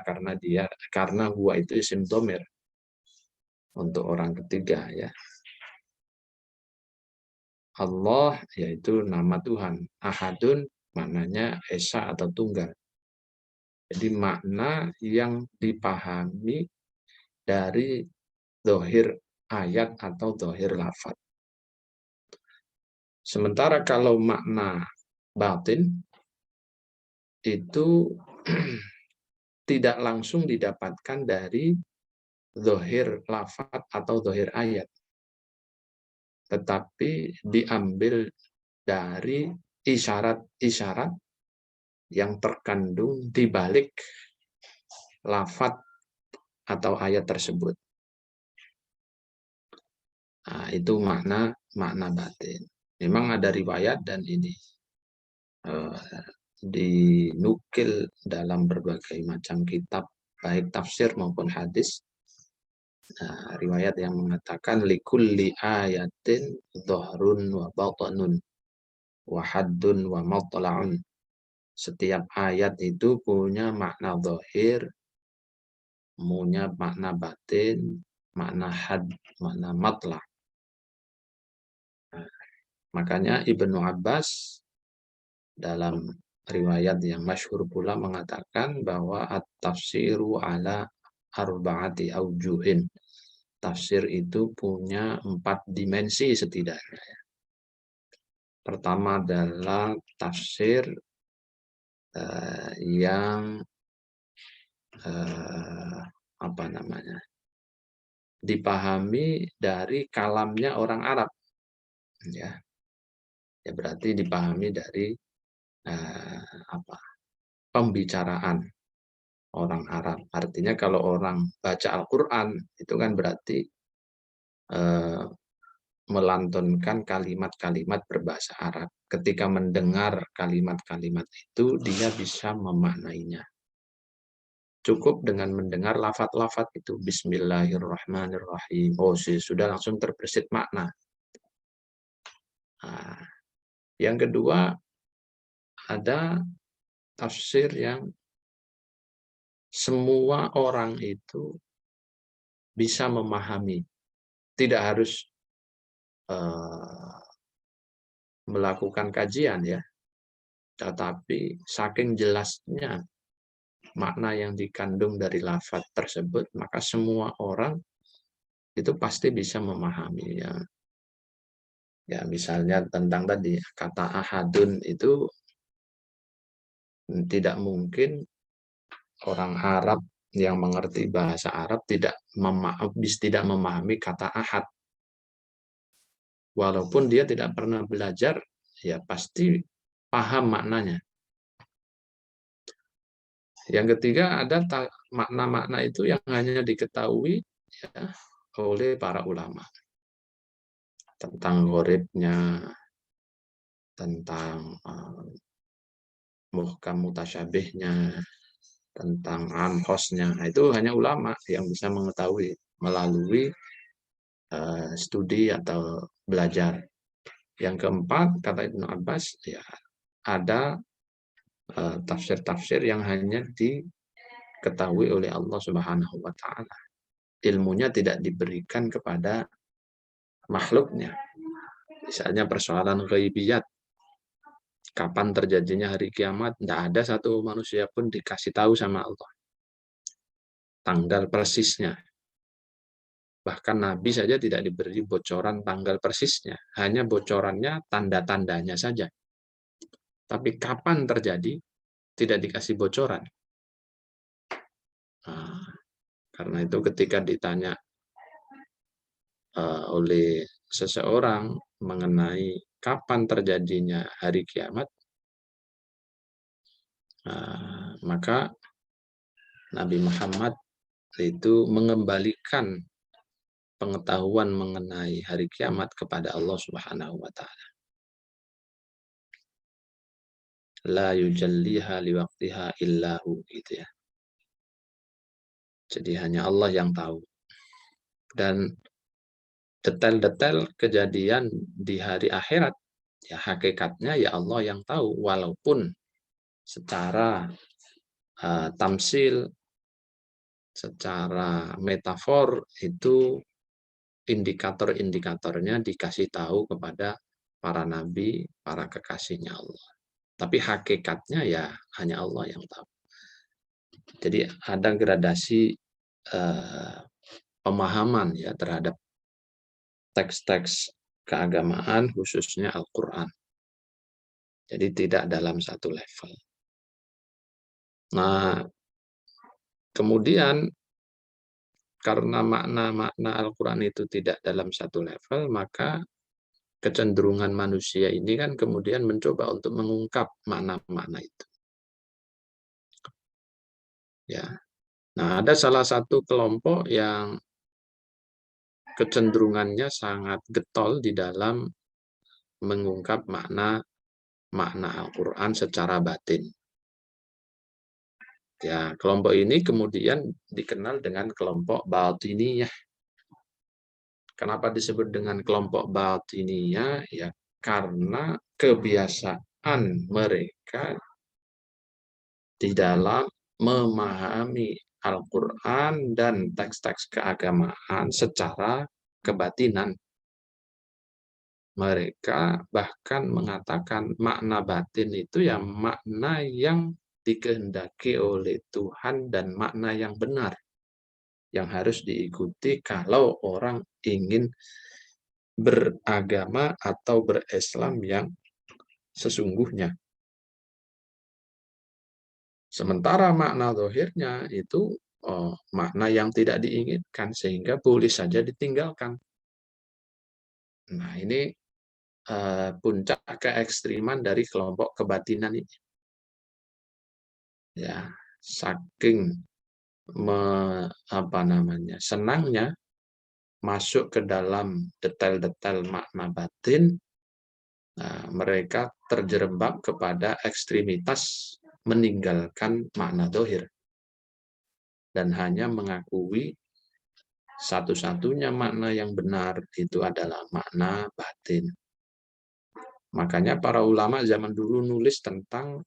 karena huwa itu isim dhamir untuk orang ketiga ya. Allah yaitu nama Tuhan. Ahadun maknanya esa atau tunggal. Jadi makna yang dipahami dari zahir ayat atau zahir lafaz. Sementara kalau makna batin itu tidak langsung didapatkan dari zahir lafaz atau zahir ayat, tetapi diambil dari isyarat-isyarat yang terkandung di balik lafaz atau ayat tersebut. Nah, itu makna batin. Memang ada riwayat dan ini dinukil dalam berbagai macam kitab, baik tafsir maupun hadis. Nah, riwayat yang mengatakan likulli ayatin dhahrun wa batanun wa haddun wa matla'un. Setiap ayat itu punya makna zahir, punya makna batin, makna had, makna matla'. Nah, makanya Ibnu Abbas dalam riwayat yang masyhur pula mengatakan bahwa at-tafsiru ala arba'ati aujuhin. Tafsir itu punya 4 dimensi setidaknya. Pertama adalah tafsir yang dipahami dari kalamnya orang Arab, ya berarti dipahami dari pembicaraan orang Arab. Artinya kalau orang baca Al-Quran itu kan berarti melantunkan kalimat-kalimat berbahasa Arab. Ketika mendengar kalimat-kalimat itu dia bisa memaknainya. cukup dengan mendengar lafat-lafat itu, Bismillahirrahmanirrahim. Oh, sudah langsung terbersit makna. Nah, yang kedua, ada tafsir yang semua orang itu bisa memahami, tidak harus melakukan kajian ya, tetapi saking jelasnya makna yang dikandung dari lafaz tersebut, maka semua orang itu pasti bisa memahaminya. Ya, misalnya tentang tadi kata ahadun itu tidak mungkin orang Arab yang mengerti bahasa Arab tidak memahami kata ahad. Walaupun dia tidak pernah belajar, ya pasti paham maknanya. Yang ketiga, ada makna-makna itu yang hanya diketahui ya, oleh para ulama. Tentang gharibnya, tentang muhkam mutasyabihnya, tentang anhosnya. Nah, itu hanya ulama yang bisa mengetahui melalui studi atau belajar. Yang keempat, kata Ibnu Abbas, ya ada tafsir-tafsir yang hanya diketahui oleh Allah Subhanahu wa taala. Ilmunya tidak diberikan kepada makhluknya. Misalnya persoalan ghaibiyat. Kapan terjadinya hari kiamat? Tidak ada satu manusia pun dikasih tahu sama Allah tanggal persisnya. Bahkan Nabi saja tidak diberi bocoran tanggal persisnya. Hanya bocorannya tanda-tandanya saja. Tapi kapan terjadi, tidak dikasih bocoran. Nah, karena itu ketika ditanya oleh seseorang mengenai kapan terjadinya hari kiamat, maka Nabi Muhammad itu mengembalikan pengetahuan mengenai hari kiamat kepada Allah Subhanahu wa taala. La yujalliha liwaqtiha illahu, gitu ya. Jadi hanya Allah yang tahu. Dan detail-detail kejadian di hari akhirat, ya hakikatnya ya Allah yang tahu, walaupun secara tamsil, secara metafor itu indikator-indikatornya dikasih tahu kepada para nabi, para kekasihnya Allah. Tapi hakikatnya ya hanya Allah yang tahu. Jadi ada gradasi pemahaman ya terhadap teks-teks keagamaan, khususnya Al-Quran. Jadi tidak dalam satu level. Nah, kemudian karena makna-makna Al-Quran itu tidak dalam satu level, maka kecenderungan manusia ini kan kemudian mencoba untuk mengungkap makna-makna itu. Ya. Nah, ada salah satu kelompok yang kecenderungannya sangat getol di dalam mengungkap makna Al-Quran secara batin. Ya, kelompok ini kemudian dikenal dengan kelompok batiniyah. Kenapa disebut dengan kelompok batiniyah? Ya, karena kebiasaan mereka di dalam memahami Al-Quran dan teks-teks keagamaan secara kebatinan. Mereka bahkan mengatakan makna batin itu ya makna yang dikehendaki oleh Tuhan dan makna yang benar yang harus diikuti kalau orang ingin beragama atau berislam yang sesungguhnya. Sementara makna zahirnya itu makna yang tidak diinginkan sehingga boleh saja ditinggalkan. Nah, ini puncak keekstriman dari kelompok kebatinan ini. Ya, saking senangnya masuk ke dalam detail-detail makna batin, mereka terjerembab kepada ekstremitas meninggalkan makna zahir. dan hanya mengakui satu-satunya makna yang benar itu adalah makna batin. Makanya para ulama zaman dulu nulis tentang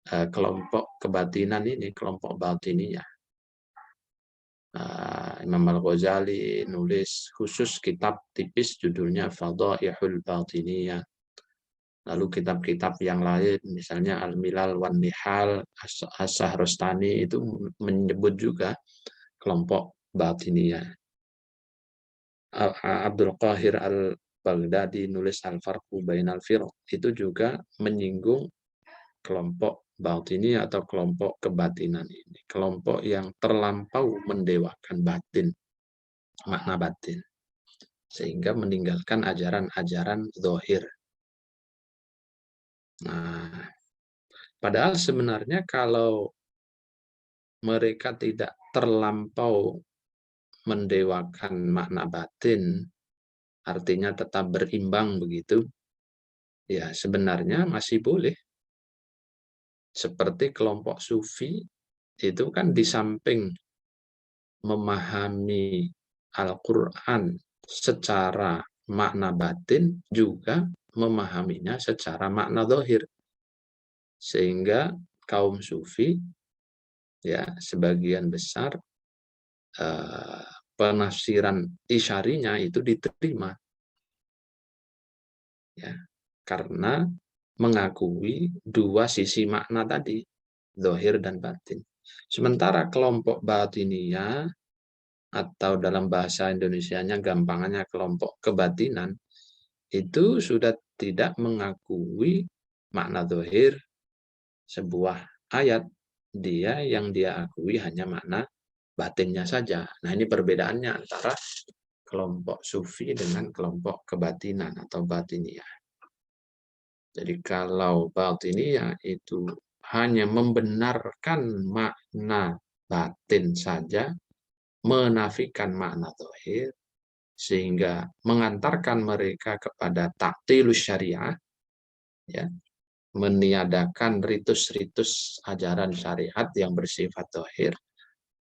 kelompok kebatinan ini, kelompok batiniyah. Imam Al-Ghazali nulis khusus kitab tipis judulnya Fadaihul Batiniyah. Lalu kitab-kitab yang lain, misalnya Al-Milal wan Nihal, As-Sahrastani itu menyebut juga kelompok batiniyah. Abdul Qahir Al-Baghdadi nulis Al-Farqu Bainal Firq, itu juga menyinggung kelompok batiniyah atau kelompok kebatinan ini. Kelompok yang terlampau mendewakan batin, makna batin. Sehingga meninggalkan ajaran-ajaran zahir. Nah, padahal sebenarnya kalau mereka tidak terlampau mendewakan makna batin, artinya tetap berimbang begitu, ya sebenarnya masih boleh. Seperti kelompok sufi, itu kan di samping memahami Al-Quran secara makna batin, juga memahaminya secara makna zahir. Sehingga kaum sufi, ya sebagian besar penafsiran isyarinya itu diterima, ya, karena mengakui dua sisi makna tadi, zahir dan batin. Sementara kelompok batiniyah, atau dalam bahasa Indonesianya gampangannya kelompok kebatinan, itu sudah tidak mengakui makna zahir sebuah ayat. Dia yang dia akui hanya makna batinnya saja. Nah, ini perbedaannya antara kelompok sufi dengan kelompok kebatinan atau batiniyah. Jadi kalau batiniyah itu hanya membenarkan makna batin saja, menafikan makna zahir, sehingga mengantarkan mereka kepada ta'tilus syariah, ya, meniadakan ritus-ritus ajaran syariat yang bersifat zahir,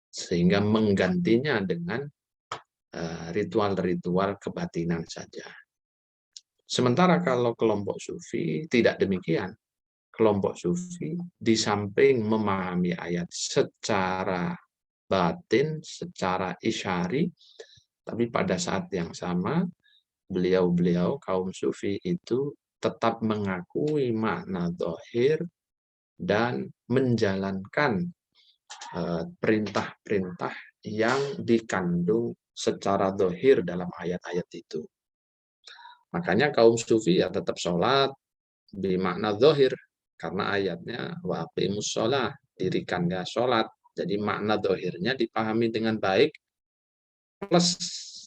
sehingga menggantinya dengan ritual-ritual kebatinan saja. Sementara kalau kelompok sufi tidak demikian. Kelompok sufi di samping memahami ayat secara batin, secara isyari, tapi pada saat yang sama beliau-beliau kaum sufi itu tetap mengakui makna zahir dan menjalankan perintah-perintah yang dikandung secara zahir dalam ayat-ayat itu. Makanya kaum sufi ya tetap sholat bermakna zahir, karena ayatnya wa aqimus sholah, dirikannya sholat. Jadi makna zahirnya dipahami dengan baik, plus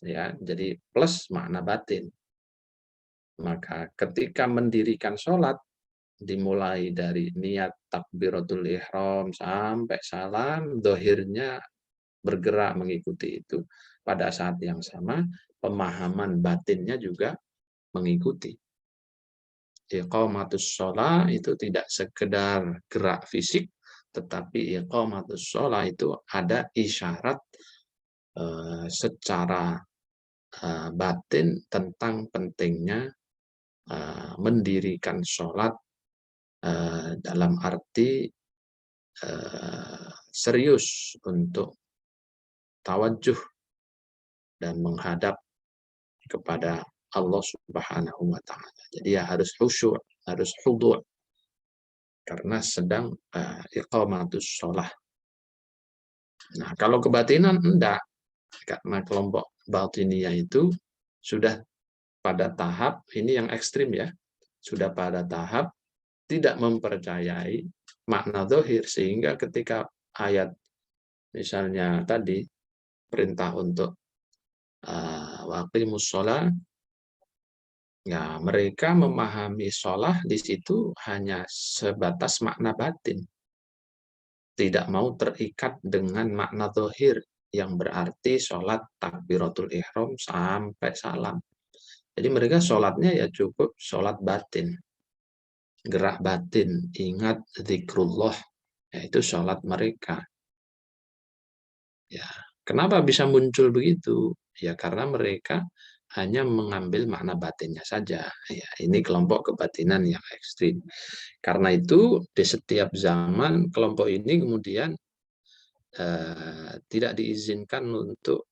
ya, jadi plus makna batin. Maka ketika mendirikan sholat, dimulai dari niat takbiratul ihram sampai salam, zahirnya bergerak mengikuti itu. Pada saat yang sama, pemahaman batinnya juga mengikuti. Iqamatus sholat itu tidak sekedar gerak fisik, tetapi iqamatus sholat itu ada isyarat secara batin tentang pentingnya mendirikan sholat dalam arti serius untuk tawajuh dan menghadap kepada Allah Subhanahu wa Ta'ala. Jadi ya harus khusyuk, harus khudu' karena sedang iqamatus sholah. Nah, kalau kebatinan enggak, karena kelompok batiniyah itu sudah pada tahap, ini yang ekstrim ya, sudah pada tahap tidak mempercayai makna zahir, sehingga ketika ayat misalnya tadi perintah untuk waqimus sholah, ya mereka memahami sholah di situ hanya sebatas makna batin, tidak mau terikat dengan makna zahir yang berarti sholat takbiratul ihram sampai salam. Jadi mereka sholatnya ya cukup sholat batin, gerak batin, ingat zikrullah, yaitu sholat mereka. Ya, kenapa bisa muncul begitu? Ya karena mereka hanya mengambil makna batinnya saja. Ya, ini kelompok kebatinan yang ekstrim. Karena itu di setiap zaman kelompok ini kemudian tidak diizinkan untuk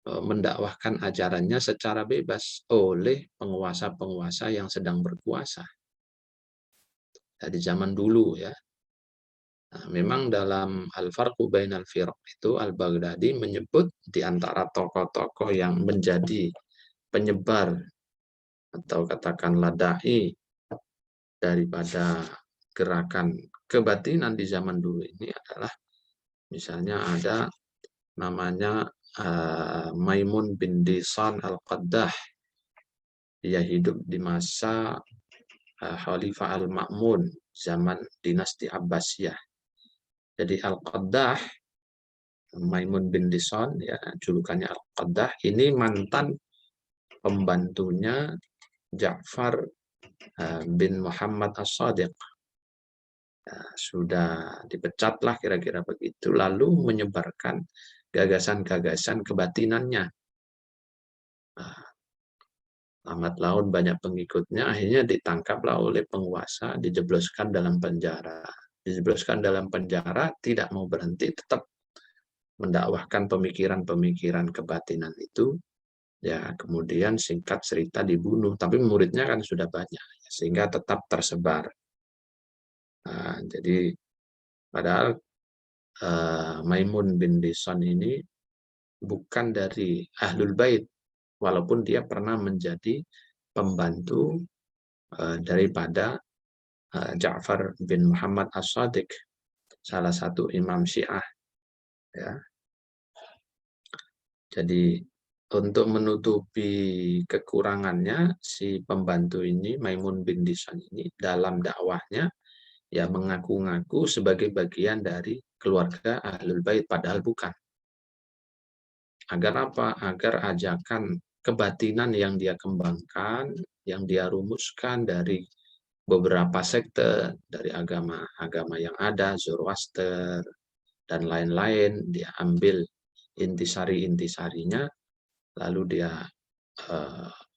mendakwahkan ajarannya secara bebas oleh penguasa-penguasa yang sedang berkuasa. Dari zaman dulu ya. Nah, memang dalam Al-Farqu Bainal Firaq itu Al-Baghdadi menyebut di antara tokoh-tokoh yang menjadi penyebar atau katakanlah dai daripada gerakan kebatinan di zaman dulu ini adalah misalnya ada namanya Maimun bin Disan Al-Qaddah. Dia hidup di masa Khalifah Al-Ma'mun zaman dinasti Abbasiyah. Jadi Al-Qaddah, Maimun bin Disan, ya, julukannya Al-Qaddah, ini mantan pembantunya Ja'far bin Muhammad As-Sadiq. Sudah dipecatlah kira-kira begitu, lalu menyebarkan gagasan-gagasan kebatinannya. Lambat laun banyak pengikutnya, akhirnya ditangkaplah oleh penguasa, dijebloskan dalam penjara. Dijebloskan dalam penjara, tidak mau berhenti, tetap mendakwahkan pemikiran-pemikiran kebatinan itu. Ya, kemudian singkat cerita dibunuh, tapi muridnya kan sudah banyak, sehingga tetap tersebar. Nah, jadi padahal Maimun bin Disan ini bukan dari Ahlul Bait, walaupun dia pernah menjadi pembantu daripada Ja'far bin Muhammad As-Sadiq, salah satu imam Syiah. Ya. Jadi untuk menutupi kekurangannya, si pembantu ini, Maimun bin Disan ini, dalam dakwahnya, ya mengaku-ngaku sebagai bagian dari keluarga Ahlul Bait, padahal bukan. Agar apa? Agar ajakan kebatinan yang dia kembangkan, yang dia rumuskan dari beberapa sekte, dari agama-agama yang ada, Zoroaster, dan lain-lain, dia ambil intisari-intisarinya, lalu dia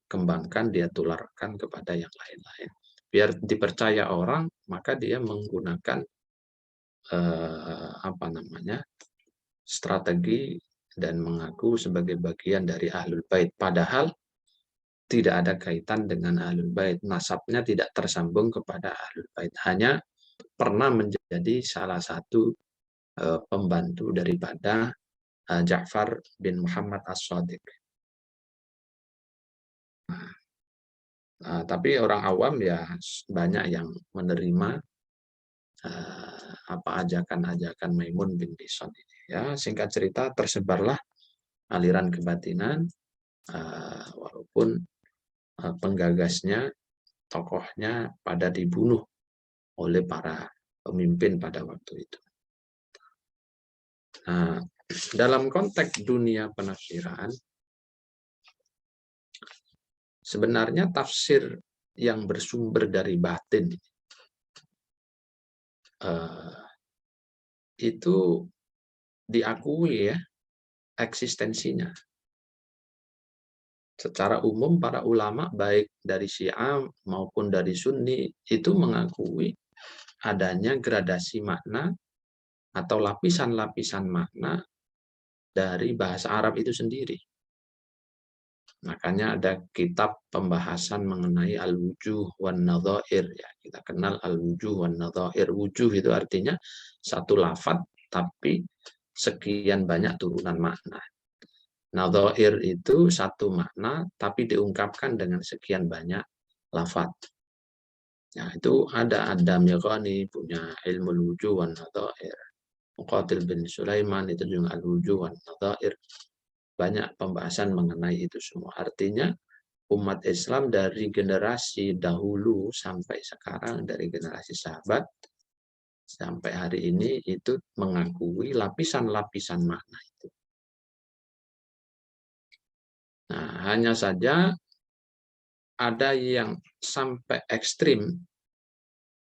kembangkan, dia tularkan kepada yang lain-lain. Biar dipercaya orang, maka dia menggunakan strategi dan mengaku sebagai bagian dari Ahlul Bait. Padahal tidak ada kaitan dengan Ahlul Bait. Nasabnya tidak tersambung kepada Ahlul Bait. Hanya pernah menjadi salah satu pembantu daripada Ja'far bin Muhammad As-Sadiq. Tapi orang awam ya banyak yang menerima ajakan-ajakan Maimun bin Disan ini. Ya, singkat cerita tersebarlah aliran kebatinan, walaupun penggagasnya, tokohnya pada dibunuh oleh para pemimpin pada waktu itu. Nah, dalam konteks dunia penafsiran, sebenarnya tafsir yang bersumber dari batin itu diakui ya eksistensinya. Secara umum para ulama baik dari Syiah maupun dari Sunni itu mengakui adanya gradasi makna atau lapisan-lapisan makna dari bahasa Arab itu sendiri. Makanya ada kitab pembahasan mengenai al-wujuh wan nadhair, ya. Kita kenal al-wujuh wan nadhair. Wujuh itu artinya satu lafaz tapi sekian banyak turunan makna. Nadhair itu satu makna tapi diungkapkan dengan sekian banyak lafaz. Nah, itu ada Adam Yaghani punya ilmu wujuh wan nadhair. Muqatil bin Sulaiman itu juga al-wujuh wan nadhair. Banyak pembahasan mengenai itu semua. Artinya umat Islam dari generasi dahulu sampai sekarang, dari generasi sahabat sampai hari ini itu mengakui lapisan-lapisan makna itu. Nah, hanya saja ada yang sampai ekstrim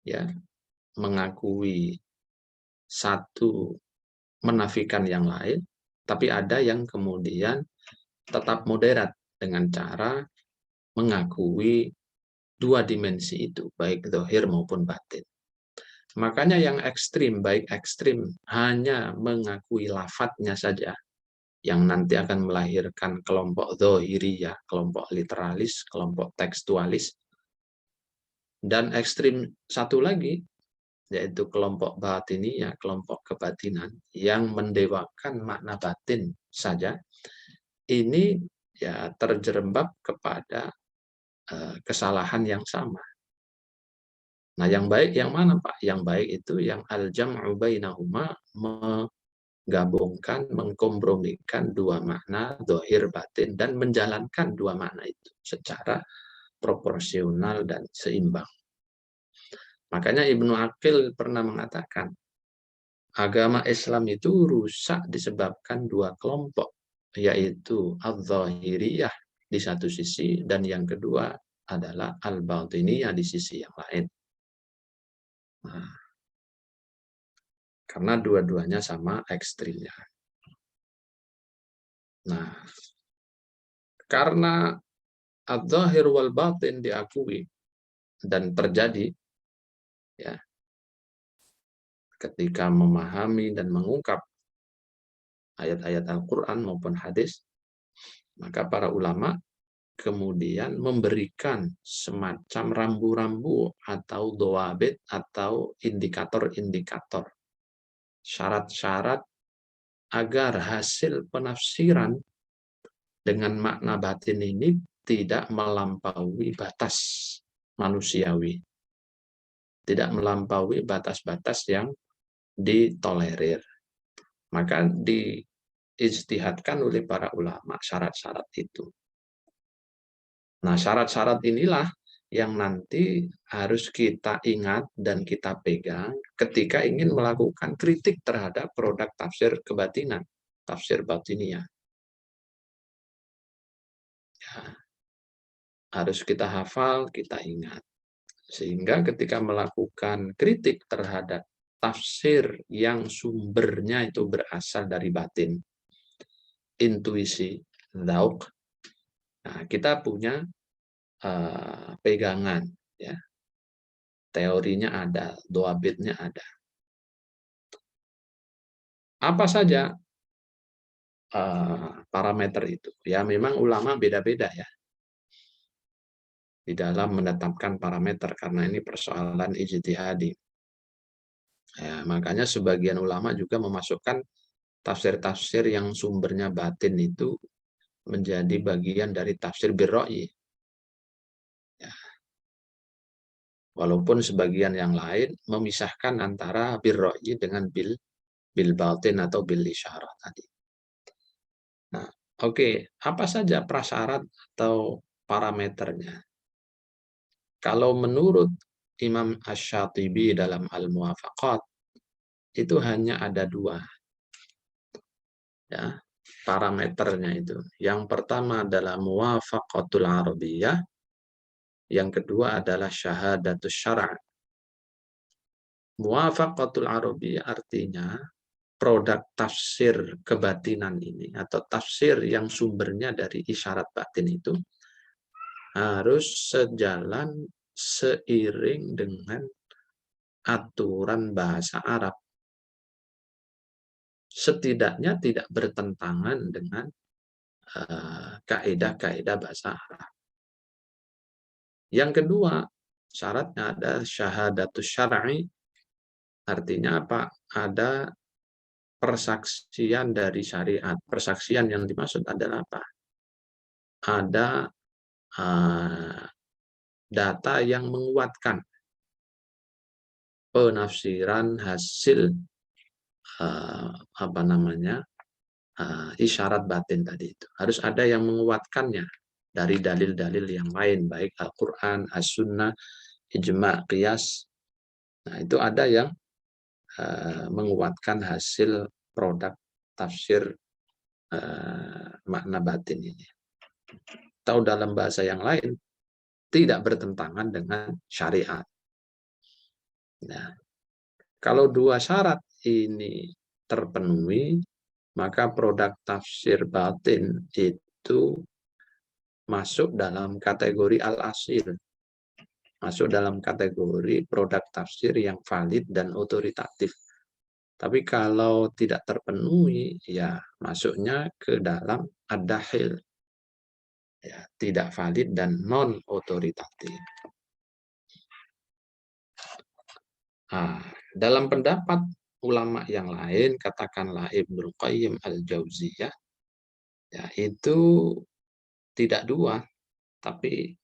ya mengakui satu menafikan yang lain, Tapi ada yang kemudian tetap moderat dengan cara mengakui dua dimensi itu, baik zahir maupun batin. Makanya yang ekstrim, baik ekstrim hanya mengakui lafadznya saja, yang nanti akan melahirkan kelompok zahiriyah, kelompok literalis, kelompok tekstualis. Dan ekstrim satu lagi, yaitu kelompok batiniyah, kelompok kebatinan, yang mendewakan makna batin saja. Ini ya terjerembab kepada kesalahan yang sama. Nah, yang baik yang mana, Pak? Yang baik itu yang al-jam'u bainahuma, menggabungkan, mengkompromikan dua makna, zahir batin, dan menjalankan dua makna itu secara proporsional dan seimbang. Makanya Ibnu Aqil pernah mengatakan, agama Islam itu rusak disebabkan dua kelompok, yaitu al-zahiriyah di satu sisi, dan yang kedua adalah al-batiniyah di sisi yang lain. Nah, karena dua-duanya sama ekstrimnya. Nah, karena al-zahir wal batin diakui dan terjadi, ya, ketika memahami dan mengungkap ayat-ayat Al-Quran maupun hadis, maka para ulama kemudian memberikan semacam rambu-rambu atau dhawabit atau indikator-indikator, syarat-syarat agar hasil penafsiran dengan makna batin ini tidak melampaui batas manusiawi, tidak melampaui batas-batas yang ditolerir. Maka diijtihadkan oleh para ulama syarat-syarat itu. Nah, syarat-syarat inilah yang nanti harus kita ingat dan kita pegang ketika ingin melakukan kritik terhadap produk tafsir kebatinan, tafsir batiniyah. Ya, harus kita hafal, kita ingat. Sehingga ketika melakukan kritik terhadap tafsir yang sumbernya itu berasal dari batin, intuisi, dzauq, nah, kita punya pegangan, ya, teorinya ada, dhawabitnya ada. Apa saja parameter itu? Ya, memang ulama beda-beda ya di dalam menetapkan parameter karena ini persoalan ijtihadi. Ya, makanya sebagian ulama juga memasukkan tafsir-tafsir yang sumbernya batin itu menjadi bagian dari tafsir birra'yi. Ya. Walaupun sebagian yang lain memisahkan antara birra'yi dengan bil batin atau bil isyarah tadi. Nah, oke, apa saja prasyarat atau parameternya? Kalau menurut Imam Asy-Syatibi dalam Al-Muwafaqat, itu hanya ada dua, ya, parameternya itu. Yang pertama adalah muwafaqatul arabiyyah, yang kedua adalah syahadatus syara'. Muwafaqatul arabiyyah artinya produk tafsir kebatinan ini atau tafsir yang sumbernya dari isyarat batin itu harus sejalan seiring dengan aturan bahasa Arab. Setidaknya tidak bertentangan dengan kaidah-kaidah bahasa Arab. Yang kedua, syaratnya ada syahadatus syar'i. Artinya apa? Ada persaksian dari syariat. Persaksian yang dimaksud adalah apa? Ada data yang menguatkan penafsiran hasil isyarat batin tadi itu. Harus ada yang menguatkannya dari dalil-dalil yang lain, baik Al-Quran, As-Sunnah, Ijma', Qiyas. Nah, itu ada yang menguatkan hasil produk tafsir makna batin ini. Atau dalam bahasa yang lain, tidak bertentangan dengan syariat. Nah, kalau dua syarat ini terpenuhi, maka produk tafsir batin itu masuk dalam kategori al-asil, masuk dalam kategori produk tafsir yang valid dan otoritatif. Tapi kalau tidak terpenuhi, ya masuknya ke dalam ad-dakhil, ya, tidak valid dan non otoritatif. Nah, dalam pendapat ulama yang lain, katakanlah Ibnul Qayyim al-Jauziyah, ya itu tidak 2, tapi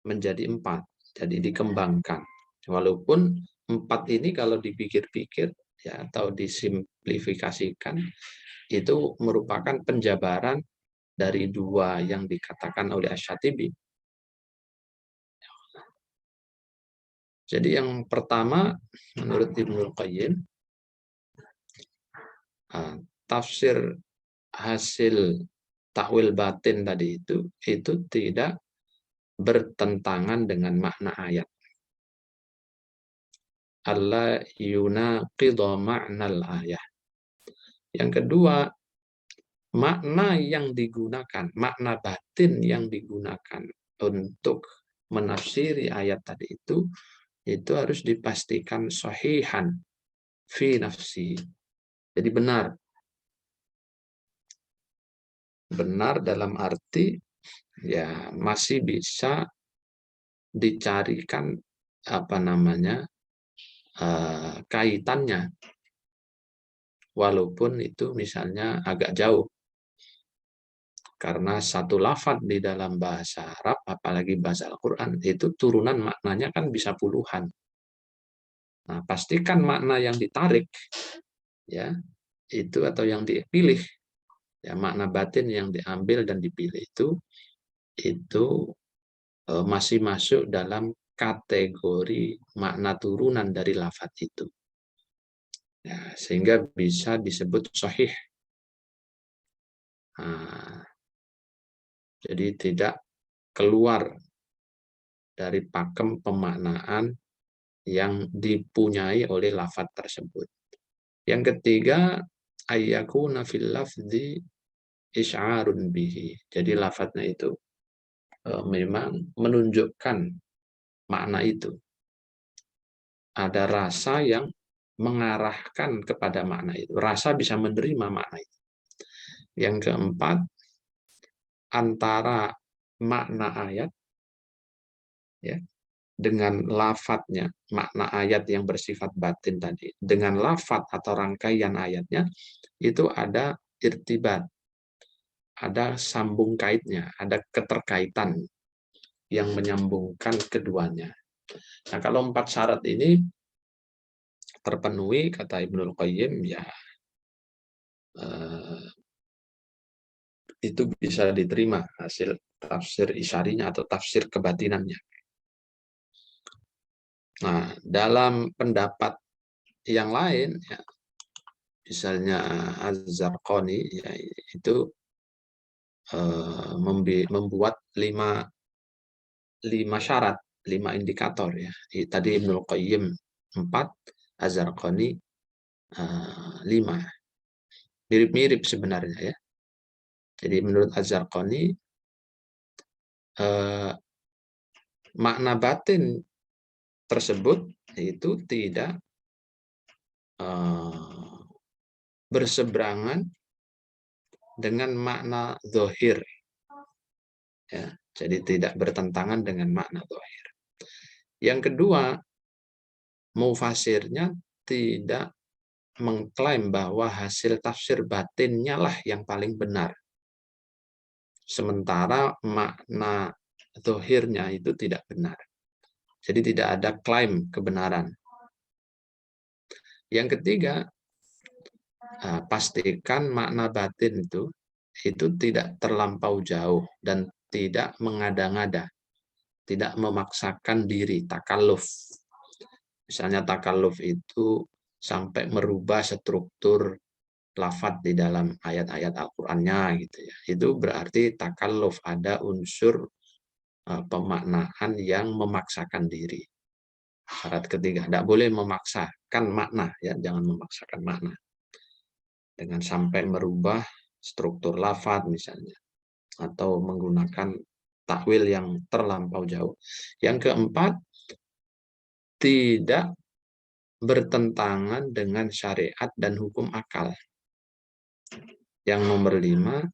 menjadi 4. Jadi dikembangkan. Walaupun 4 ini kalau dipikir-pikir, ya, atau disimplifikasikan, itu merupakan penjabaran dari 2 yang dikatakan oleh Asy-Syatibi. Jadi yang pertama, menurut Ibnul Qayyim, tafsir hasil takwil batin tadi itu tidak bertentangan dengan makna ayat. Alla yunaqidha ma'nal ayah. Yang kedua, makna yang digunakan, makna batin yang digunakan untuk menafsiri ayat tadi itu harus dipastikan sahihan fi nafsi. Jadi benar. Benar dalam arti ya masih bisa dicarikan kaitannya, walaupun itu misalnya agak jauh. Karena satu lafadz di dalam bahasa Arab, apalagi bahasa Al-Quran, itu turunan maknanya kan bisa puluhan. Nah, pastikan makna yang ditarik, ya, itu atau yang dipilih, ya, makna batin yang diambil dan dipilih itu masih masuk dalam kategori makna turunan dari lafadz itu. Ya, sehingga bisa disebut sahih. Nah, jadi tidak keluar dari pakem pemaknaan yang dipunyai oleh lafadz tersebut. Yang ketiga, ayyakuna fil lafzi isy'arun bihi. Jadi lafadznya itu memang menunjukkan makna itu. Ada rasa yang mengarahkan kepada makna itu. Rasa bisa menerima makna itu. Yang keempat, antara makna ayat, ya, dengan lafadznya, makna ayat yang bersifat batin tadi, dengan lafadz atau rangkaian ayatnya, itu ada irtibat, ada sambung kaitnya, ada keterkaitan yang menyambungkan keduanya. Nah, kalau 4 syarat ini terpenuhi, kata Ibnul Qayyim, ya itu bisa diterima hasil tafsir isyarinya atau tafsir kebatinannya. Nah, dalam pendapat yang lain, ya, misalnya Az-Zarqani, ya, itu membuat 5 syarat, 5 indikator, ya. Tadi Ibnul Qayyim 4, Az-Zarqani 5. Mirip-mirip sebenarnya, ya. Jadi menurut Az-Zarqani, makna batin tersebut itu tidak berseberangan dengan makna zahir, ya. Jadi tidak bertentangan dengan makna zahir. Yang kedua, mufasirnya tidak mengklaim bahwa hasil tafsir batinnya lah yang paling benar, sementara makna zahirnya itu tidak benar. Jadi tidak ada klaim kebenaran. Yang ketiga, pastikan makna batin itu tidak terlampau jauh dan tidak mengada-ngada, tidak memaksakan diri, takalluf. Misalnya takalluf itu sampai merubah struktur lafadz di dalam ayat-ayat Al-Qur'annya, gitu, ya. Itu berarti takalluf, ada unsur pemaknaan yang memaksakan diri. Syarat ketiga, tidak boleh memaksakan makna, ya, jangan memaksakan makna. dengan sampai merubah struktur lafaz misalnya, atau menggunakan takwil yang terlampau jauh. Yang keempat, tidak bertentangan dengan syariat dan hukum akal. Yang nomor 5,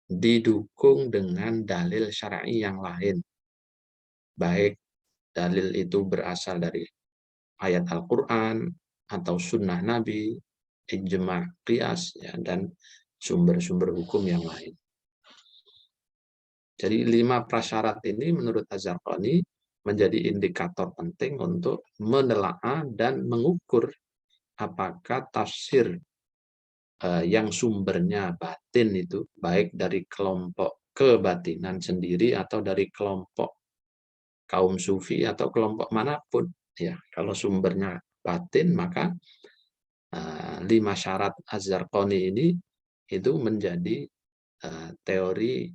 didukung dengan dalil syar'i yang lain. Baik dalil itu berasal dari ayat Al-Quran atau sunnah Nabi, ijma' qiyas, ya, dan sumber-sumber hukum yang lain. Jadi 5 prasyarat ini menurut Az-Zarqani menjadi indikator penting untuk menelaah dan mengukur apakah tafsir yang sumbernya batin itu baik dari kelompok kebatinan sendiri atau dari kelompok kaum sufi atau kelompok manapun, ya. Kalau sumbernya batin, maka 5 syarat Az-Zarqani ini itu menjadi teori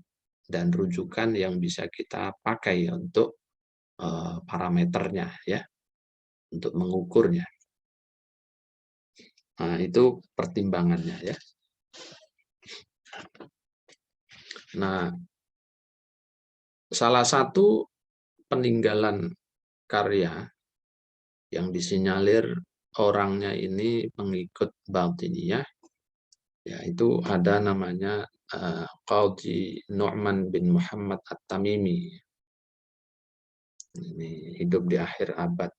dan rujukan yang bisa kita pakai untuk parameternya, ya, untuk mengukurnya. Nah, itu pertimbangannya, ya. Nah, salah satu peninggalan karya yang disinyalir orangnya ini pengikut Batiniyah, yaitu ada namanya Qadhi Nu'man bin Muhammad At-Tamimi. Ini hidup di akhir abad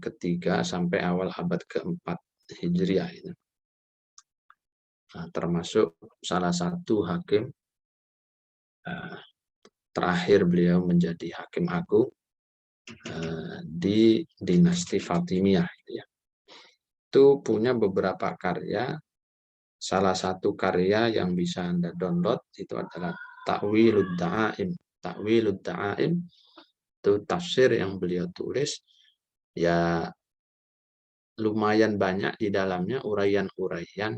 ketiga sampai awal abad keempat Hijriah. Nah, termasuk salah satu hakim terakhir beliau menjadi hakim agung di dinasti Fatimiyah. Itu punya beberapa karya. Salah satu karya yang bisa Anda download itu adalah Ta'wilud Da'aim. Ta'wilud Da'aim itu tafsir yang beliau tulis, ya lumayan banyak di dalamnya uraian-uraian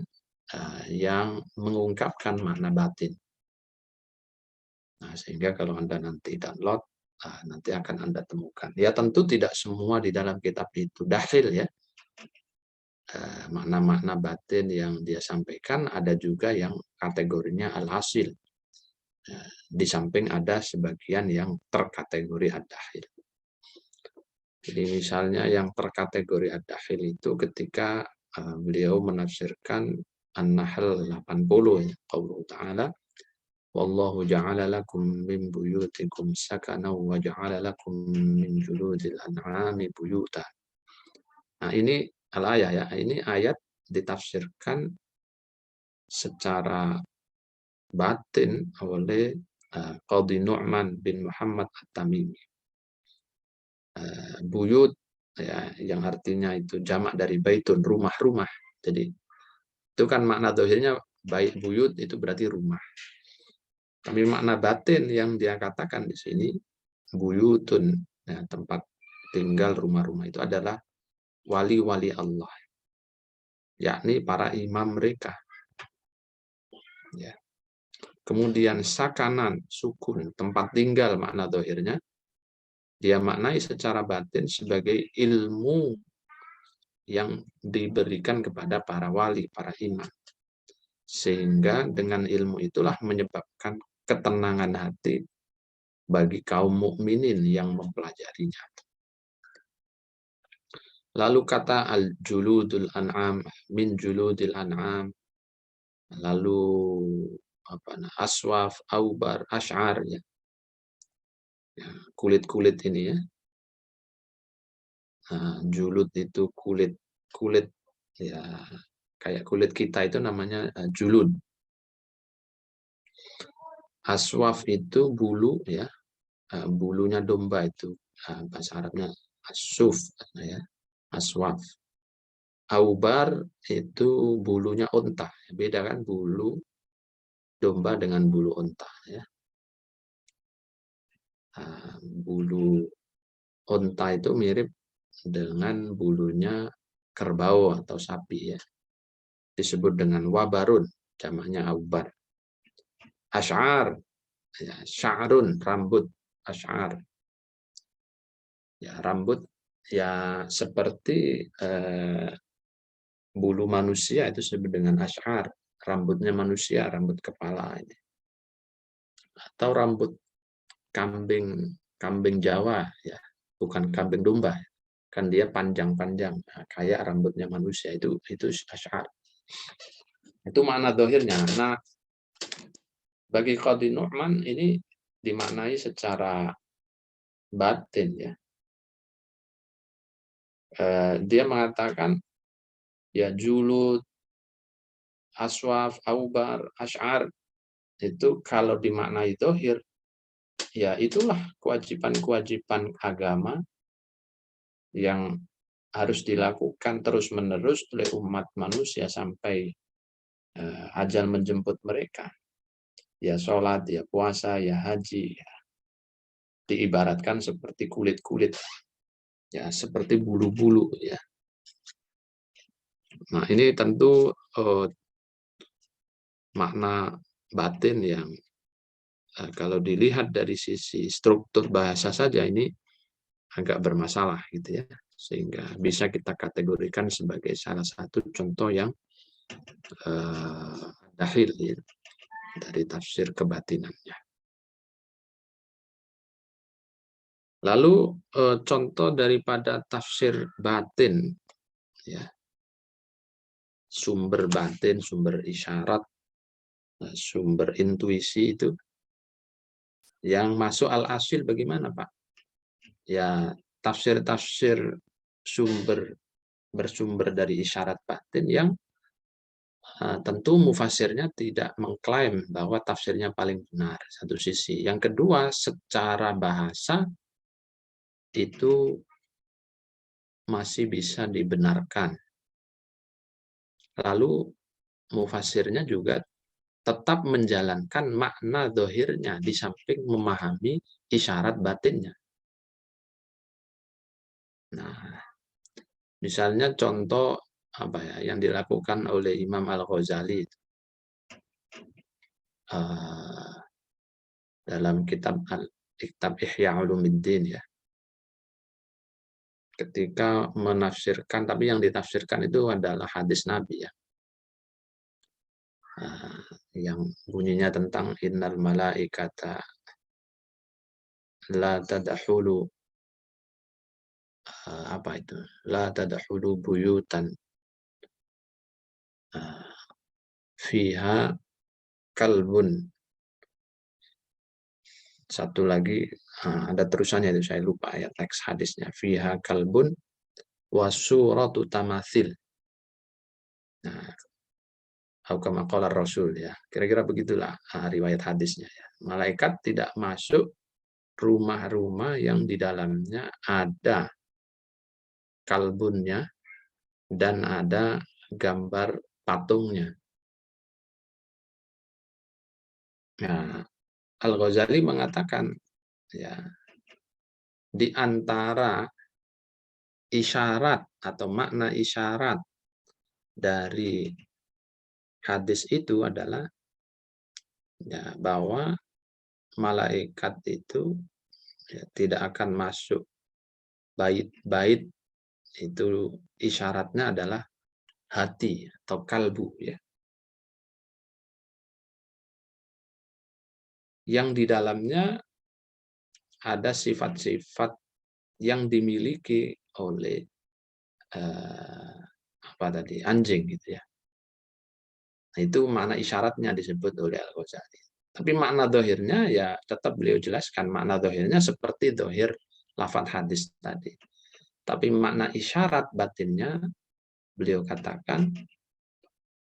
yang mengungkapkan makna batin. Nah, sehingga kalau Anda nanti download, nanti akan Anda temukan. Ya tentu tidak semua di dalam kitab itu dahil, ya. Makna-makna batin yang dia sampaikan ada juga yang kategorinya al-hasil. Di samping ada sebagian yang terkategori ad-dahil. Jadi misalnya yang terkategori ad-dahil itu ketika beliau menafsirkan An-Nahl 80, qauluhu ta'ala, wallahu ja'ala lakum min buyutikum sakana wa ja'ala lakum min juludil an'ami buyuta. Nah, ini al-ayah, ya. Ini ayat ditafsirkan secara batin oleh Qadhi Nu'man bin Muhammad At-Tamimi. Buyut, ya, yang artinya itu jamak dari baitun, rumah-rumah. Jadi itu kan makna dohirnya baik, buyut itu berarti rumah. Tapi makna batin yang dia katakan di sini buyutun, ya, tempat tinggal, rumah-rumah itu adalah wali-wali Allah, yakni para imam mereka. Ya. Kemudian sakanan, sukun, tempat tinggal, makna dohirnya dia maknai secara batin sebagai ilmu yang diberikan kepada para wali, para imam. Sehingga dengan ilmu itulah menyebabkan ketenangan hati bagi kaum mukminin yang mempelajarinya. Lalu kata al-juludul an'am, min juludil an'am, lalu aswaf, aubar, asy'ar, ya. Kulit-kulit ini, ya. Julud itu kulit, ya, kayak kulit kita itu namanya julud. Aswaf itu bulu, ya, bulunya domba itu bahasa Arabnya asuf, ya, aswaf. Aubar itu bulunya unta, beda kan bulu domba dengan bulu unta, ya. Bulu unta itu mirip dengan bulunya kerbau atau sapi, ya. Disebut dengan wabarun, jamaknya aubar. Asy'ar, ya, sya'run, rambut, asy'ar. Ya, rambut ya seperti bulu manusia itu disebut dengan asy'ar, rambutnya manusia, rambut kepala ini. Atau rambut kambing Jawa ya, bukan kambing domba. Kan dia panjang-panjang, nah, kayak rambutnya manusia, itu asy'ar. Itu makna dohirnya. Nah, bagi Qadhi Nu'man ini dimaknai secara batin ya. Dia mengatakan ya julud, aswaf, aubar, asy'ar itu kalau dimaknai dohir ya itulah kewajiban-kewajiban agama yang harus dilakukan terus-menerus oleh umat manusia sampai ajal menjemput mereka. Ya sholat, ya puasa, ya haji, ya. Diibaratkan seperti kulit-kulit, ya seperti bulu-bulu, ya. Nah ini tentu makna batin yang kalau dilihat dari sisi struktur bahasa saja ini agak bermasalah gitu ya, sehingga bisa kita kategorikan sebagai salah satu contoh yang dahil ya, dari tafsir kebatinannya. Lalu contoh daripada tafsir batin, ya, sumber batin, sumber isyarat, sumber intuisi itu yang masuk al-asil bagaimana Pak? Ya tafsir-tafsir bersumber dari isyarat batin yang tentu mufasirnya tidak mengklaim bahwa tafsirnya paling benar, satu sisi. Yang kedua, secara bahasa itu masih bisa dibenarkan. Lalu mufasirnya juga tetap menjalankan makna dohirnya di samping memahami isyarat batinnya. Nah, misalnya contoh apa ya yang dilakukan oleh Imam Al-Ghazali dalam kitab Ihya Ulumuddin ya. Ketika menafsirkan, tapi yang ditafsirkan itu adalah hadis Nabi ya. Yang bunyinya tentang innal malaikata la tadkhulu apa itu? La tadkhulu buyutan fiha kalbun. Satu lagi ada terusannya itu saya lupa ya teks hadisnya. Fiha kalbun wasuratu tamathil. Nah, kama qala Rasul ya. Kira-kira begitulah riwayat hadisnya ya. Malaikat tidak masuk rumah-rumah yang di dalamnya ada kalbunnya dan ada gambar patungnya. Nah, Al-Ghazali mengatakan ya di antara isyarat atau makna isyarat dari hadis itu adalah ya, bahwa malaikat itu ya, tidak akan masuk bait-bait, itu isyaratnya adalah hati atau kalbu ya. Yang di dalamnya ada sifat-sifat yang dimiliki oleh apa tadi anjing gitu ya. Nah, itu makna isyaratnya disebut oleh Al-Ghazali. Tapi makna dohirnya ya tetap beliau jelaskan makna dohirnya seperti dohir lafadz hadis tadi. Tapi makna isyarat batinnya beliau katakan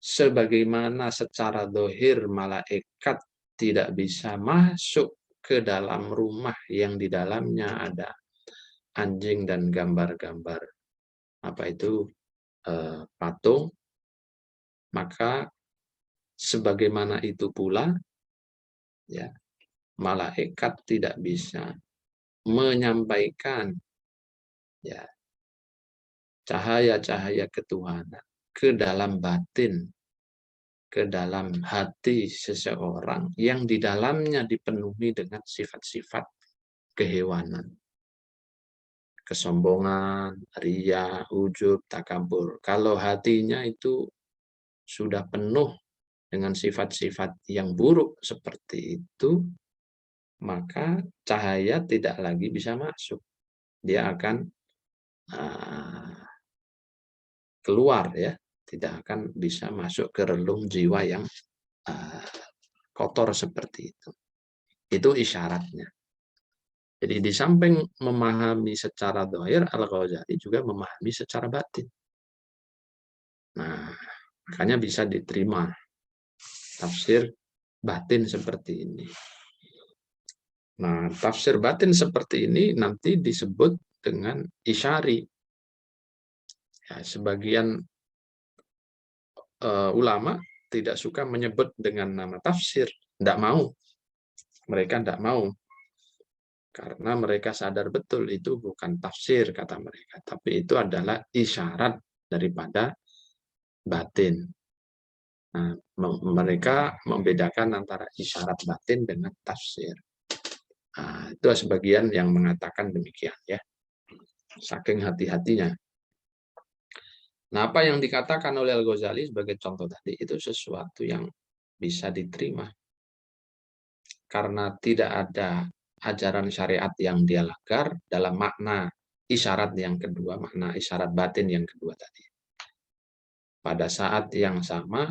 sebagaimana secara dohir malaikat tidak bisa masuk ke dalam rumah yang di dalamnya ada anjing dan gambar-gambar apa itu patung, maka sebagaimana itu pula ya malaikat tidak bisa menyampaikan ya cahaya-cahaya ketuhanan ke dalam batin, ke dalam hati seseorang yang di dalamnya dipenuhi dengan sifat-sifat kehewanan. kesombongan, riya, ujub, takabur. Kalau hatinya itu sudah penuh dengan sifat-sifat yang buruk seperti itu, maka cahaya tidak lagi bisa masuk. Dia akan keluar, ya, tidak akan bisa masuk ke relung jiwa yang kotor seperti itu. Itu isyaratnya. Jadi di samping memahami secara zahir, Al-Ghazali juga memahami secara batin. Nah, makanya bisa diterima tafsir batin seperti ini. Nah, tafsir batin seperti ini nanti disebut dengan isyari. Ya, sebagian ulama tidak suka menyebut dengan nama tafsir, tidak mau. Mereka tidak mau. Karena mereka sadar betul itu bukan tafsir, kata mereka. Tapi itu adalah isyarat daripada batin. Nah, mereka membedakan antara isyarat batin dengan tafsir. Nah, itu sebagian yang mengatakan demikian, ya. Saking hati-hatinya. Nah, apa yang dikatakan oleh Al-Ghazali sebagai contoh tadi itu sesuatu yang bisa diterima. Karena tidak ada ajaran syariat yang dia langgar dalam makna isyarat yang kedua, makna isyarat batin yang kedua tadi. Pada saat yang sama,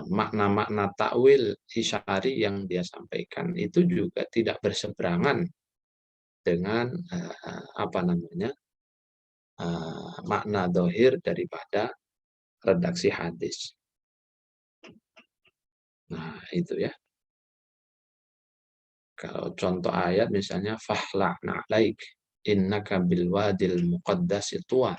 makna-makna takwil isyari yang dia sampaikan itu juga tidak berseberangan dengan makna dohir daripada redaksi hadis. Nah, itu ya. Kalau contoh ayat misalnya fahla'na 'alaik innaka bil wadil muqaddasi tuwa.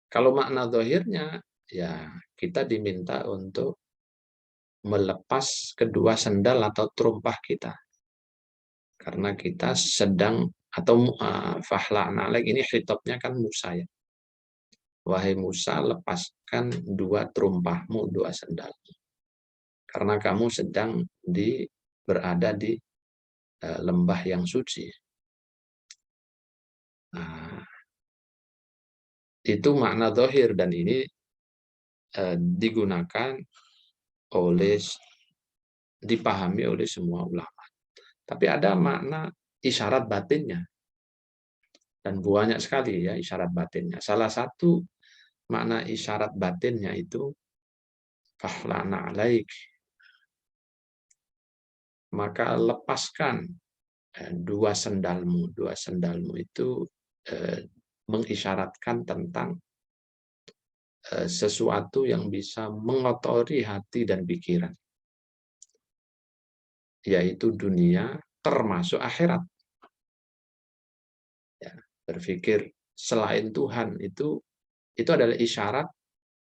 Kalau makna zahirnya ya kita diminta untuk melepas kedua sendal atau terumpah kita. Karena kita sedang atau fahla'na 'alaik ini khitabnya kan Musa, ya. Wahai Musa, lepaskan dua terumpahmu, dua sendalmu. Karena kamu sedang berada di lembah yang suci. Nah, itu makna zahir dan ini dipahami oleh semua ulama. Tapi ada makna isyarat batinnya. Dan banyak sekali ya isyarat batinnya. Salah satu makna isyarat batinnya itu fahla'na 'alaik. Maka lepaskan dua sendalmu. Dua sendalmu itu mengisyaratkan tentang sesuatu yang bisa mengotori hati dan pikiran. Yaitu dunia termasuk akhirat. Ya, berpikir selain Tuhan itu adalah isyarat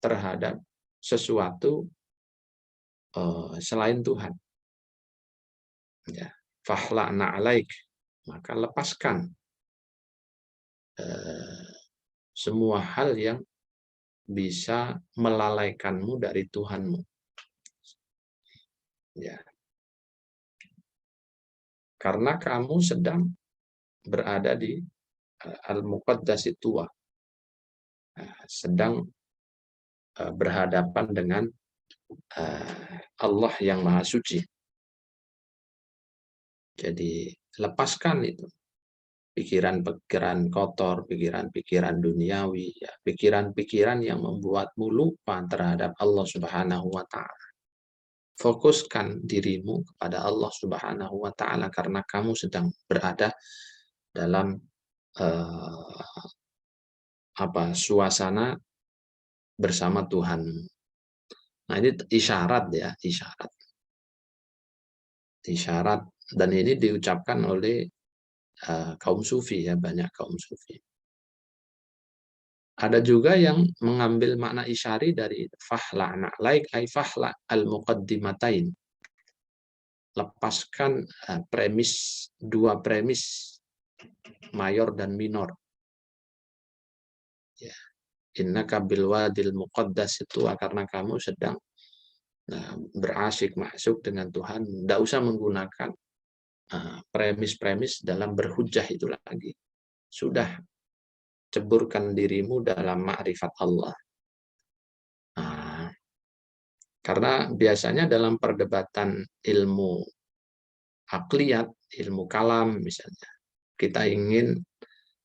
terhadap sesuatu selain Tuhan. Ya, fahla'na 'alaik, maka lepaskan semua hal yang bisa melalaikanmu dari Tuhanmu. Ya. Karena kamu sedang berada di al-muqaddasi tuwa. Sedang berhadapan dengan Allah yang Maha Suci. Jadi lepaskan itu. Pikiran-pikiran kotor, pikiran-pikiran duniawi, ya, pikiran-pikiran yang membuatmu lupa terhadap Allah Subhanahu wa Ta'ala. Fokuskan dirimu kepada Allah Subhanahu wa Ta'ala karena kamu sedang berada dalam suasana bersama Tuhan. Nah, ini isyarat ya, isyarat. Isyarat dan ini diucapkan oleh kaum sufi ya, banyak kaum sufi. Ada juga yang mengambil makna isyari dari fahla'na 'alaik ay fahla al-muqaddimatain. Lepaskan dua premis mayor dan minor. Ya. Innaka bil wadil muqaddas itu karena kamu sedang berasyik masuk dengan Tuhan, tidak usah menggunakan premis-premis dalam berhujjah itu lagi. Sudah ceburkan dirimu dalam ma'rifat Allah. Karena biasanya dalam perdebatan ilmu akliyat, ilmu kalam misalnya, kita ingin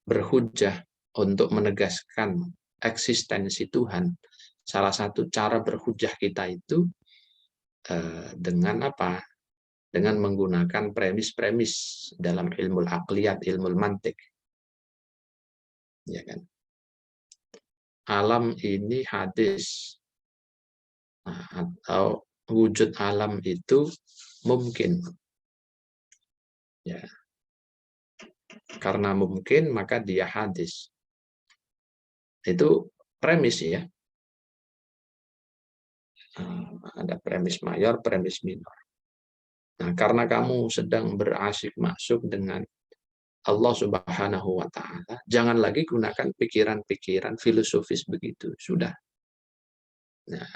berhujjah untuk menegaskan eksistensi Tuhan. Salah satu cara berhujjah kita itu dengan apa? Dengan menggunakan premis-premis dalam ilmu akliyat, ilmu mantik. Ya kan? Alam ini hadis. Atau wujud alam itu mungkin. Ya. Karena mungkin maka dia hadis. Itu premis ya. Ada premis mayor, premis minor. Nah, karena kamu sedang berasik masuk dengan Allah Subhanahu wa Ta'ala, jangan lagi gunakan pikiran-pikiran filosofis begitu. Sudah. Nah,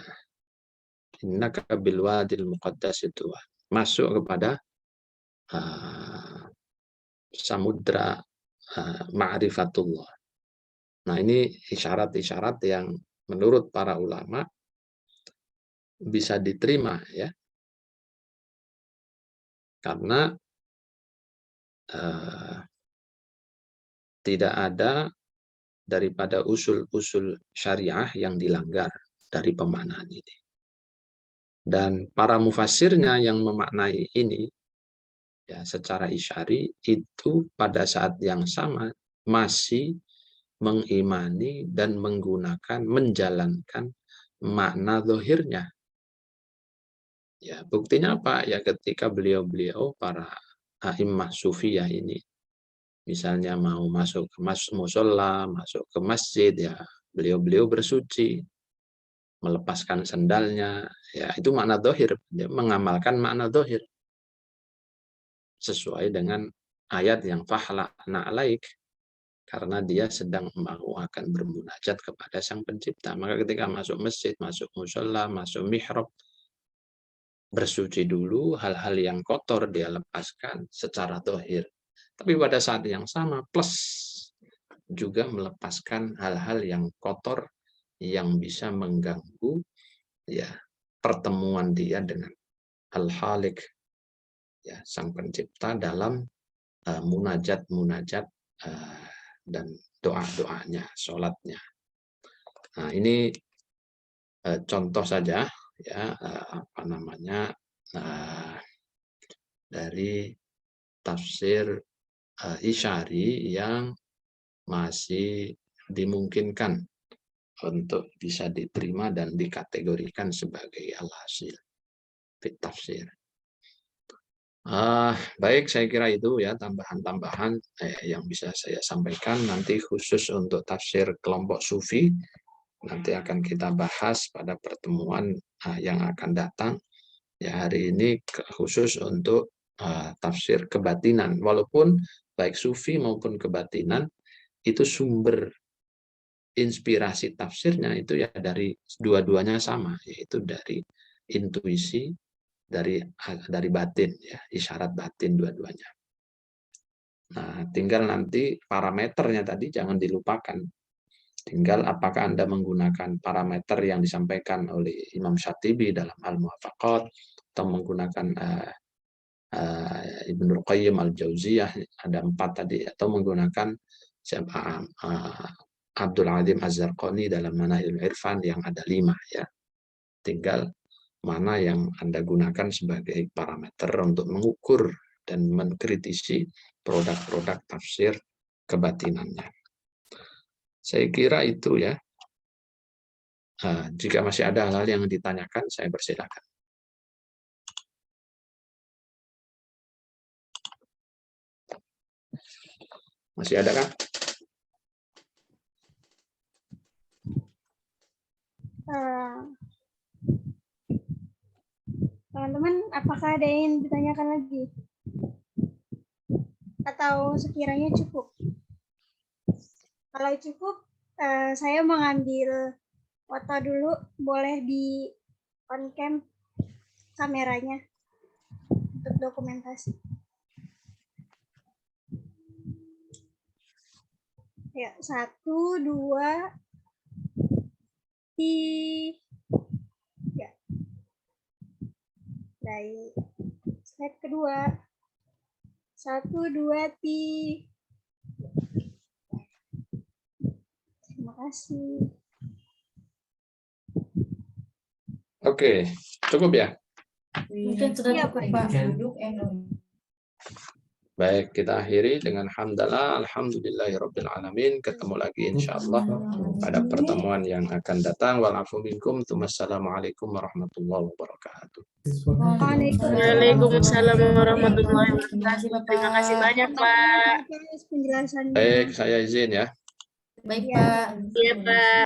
innaka bil wadil muqaddas itu masuk kepada samudra ma'rifatullah. Nah, ini isyarat-isyarat yang menurut para ulama bisa diterima ya. Karena tidak ada daripada usul-usul syariah yang dilanggar dari pemaknaan ini. Dan para mufassirnya yang memaknai ini ya secara isyari itu pada saat yang sama masih mengimani dan menggunakan, menjalankan makna zahirnya. Ya, buktinya apa? Ya ketika beliau-beliau para a'immah sufiyah ini misalnya mau masuk ke musholla, masuk ke masjid, ya beliau-beliau bersuci, melepaskan sendalnya, ya itu makna zahir, dia mengamalkan makna zahir sesuai dengan ayat yang fahla'na alaik, karena dia sedang mau akan bermunajat kepada Sang Pencipta. Maka ketika masuk masjid, masuk musholla, masuk mihrab, bersuci dulu, hal-hal yang kotor dia lepaskan secara zahir. Tapi pada saat yang sama plus juga melepaskan hal-hal yang kotor yang bisa mengganggu ya pertemuan dia dengan Al-Khaliq ya Sang Pencipta dalam munajat-munajat dan doa-doanya, sholatnya. Nah, ini contoh saja ya apa namanya dari tafsir isyari yang masih dimungkinkan untuk bisa diterima dan dikategorikan sebagai al-hasil fit tafsir. Baik, saya kira itu ya tambahan-tambahan yang bisa saya sampaikan. Nanti khusus untuk tafsir kelompok sufi nanti akan kita bahas pada pertemuan yang akan datang. Ya, hari ini khusus untuk tafsir kebatinan. Walaupun baik sufi maupun kebatinan itu sumber inspirasi tafsirnya itu ya dari dua-duanya sama, yaitu dari intuisi, dari batin ya, isyarat batin dua-duanya. Nah, tinggal nanti parameternya tadi jangan dilupakan. Tinggal apakah Anda menggunakan parameter yang disampaikan oleh Imam Syatibi dalam Al-Muwafaqat atau menggunakan Ibnul Qayyim Al-Jauziyah ada 4 tadi, atau menggunakan Abdul Azim Az-Zarqani dalam Manahil Irfan yang ada 5 ya. Tinggal mana yang Anda gunakan sebagai parameter untuk mengukur dan mengkritisi produk-produk tafsir kebatinannya. Saya kira itu ya. Jika masih ada hal-hal yang ditanyakan, saya persilakan. Masih ada kan? Teman-teman, apakah ada yang ditanyakan lagi? Atau sekiranya cukup? Kalau cukup, saya mengambil foto dulu, boleh di on cam kameranya untuk dokumentasi. Ya, 1, 2, 3. Ya. Baik. Slide kedua. 1, 2, 3. Terima kasih. Oke, cukup ya. Mungkin sudah Iya, cukup, Pak. Pak. Baik, kita akhiri dengan hamdalah, alhamdulillahirabbil alamin. Ketemu lagi insyaallah pada pertemuan yang akan datang. Wa'alafu minkum. Wassalamualaikum warahmatullahi wabarakatuh. Waalaikumsalam warahmatullahi Terima kasih, wabarakatuh. Bapak. Terima kasih banyak, Terima kasih Pak. atas penjelasannya. Baik, saya izin ya. Baik, Iya. Pak. Iya, Pak.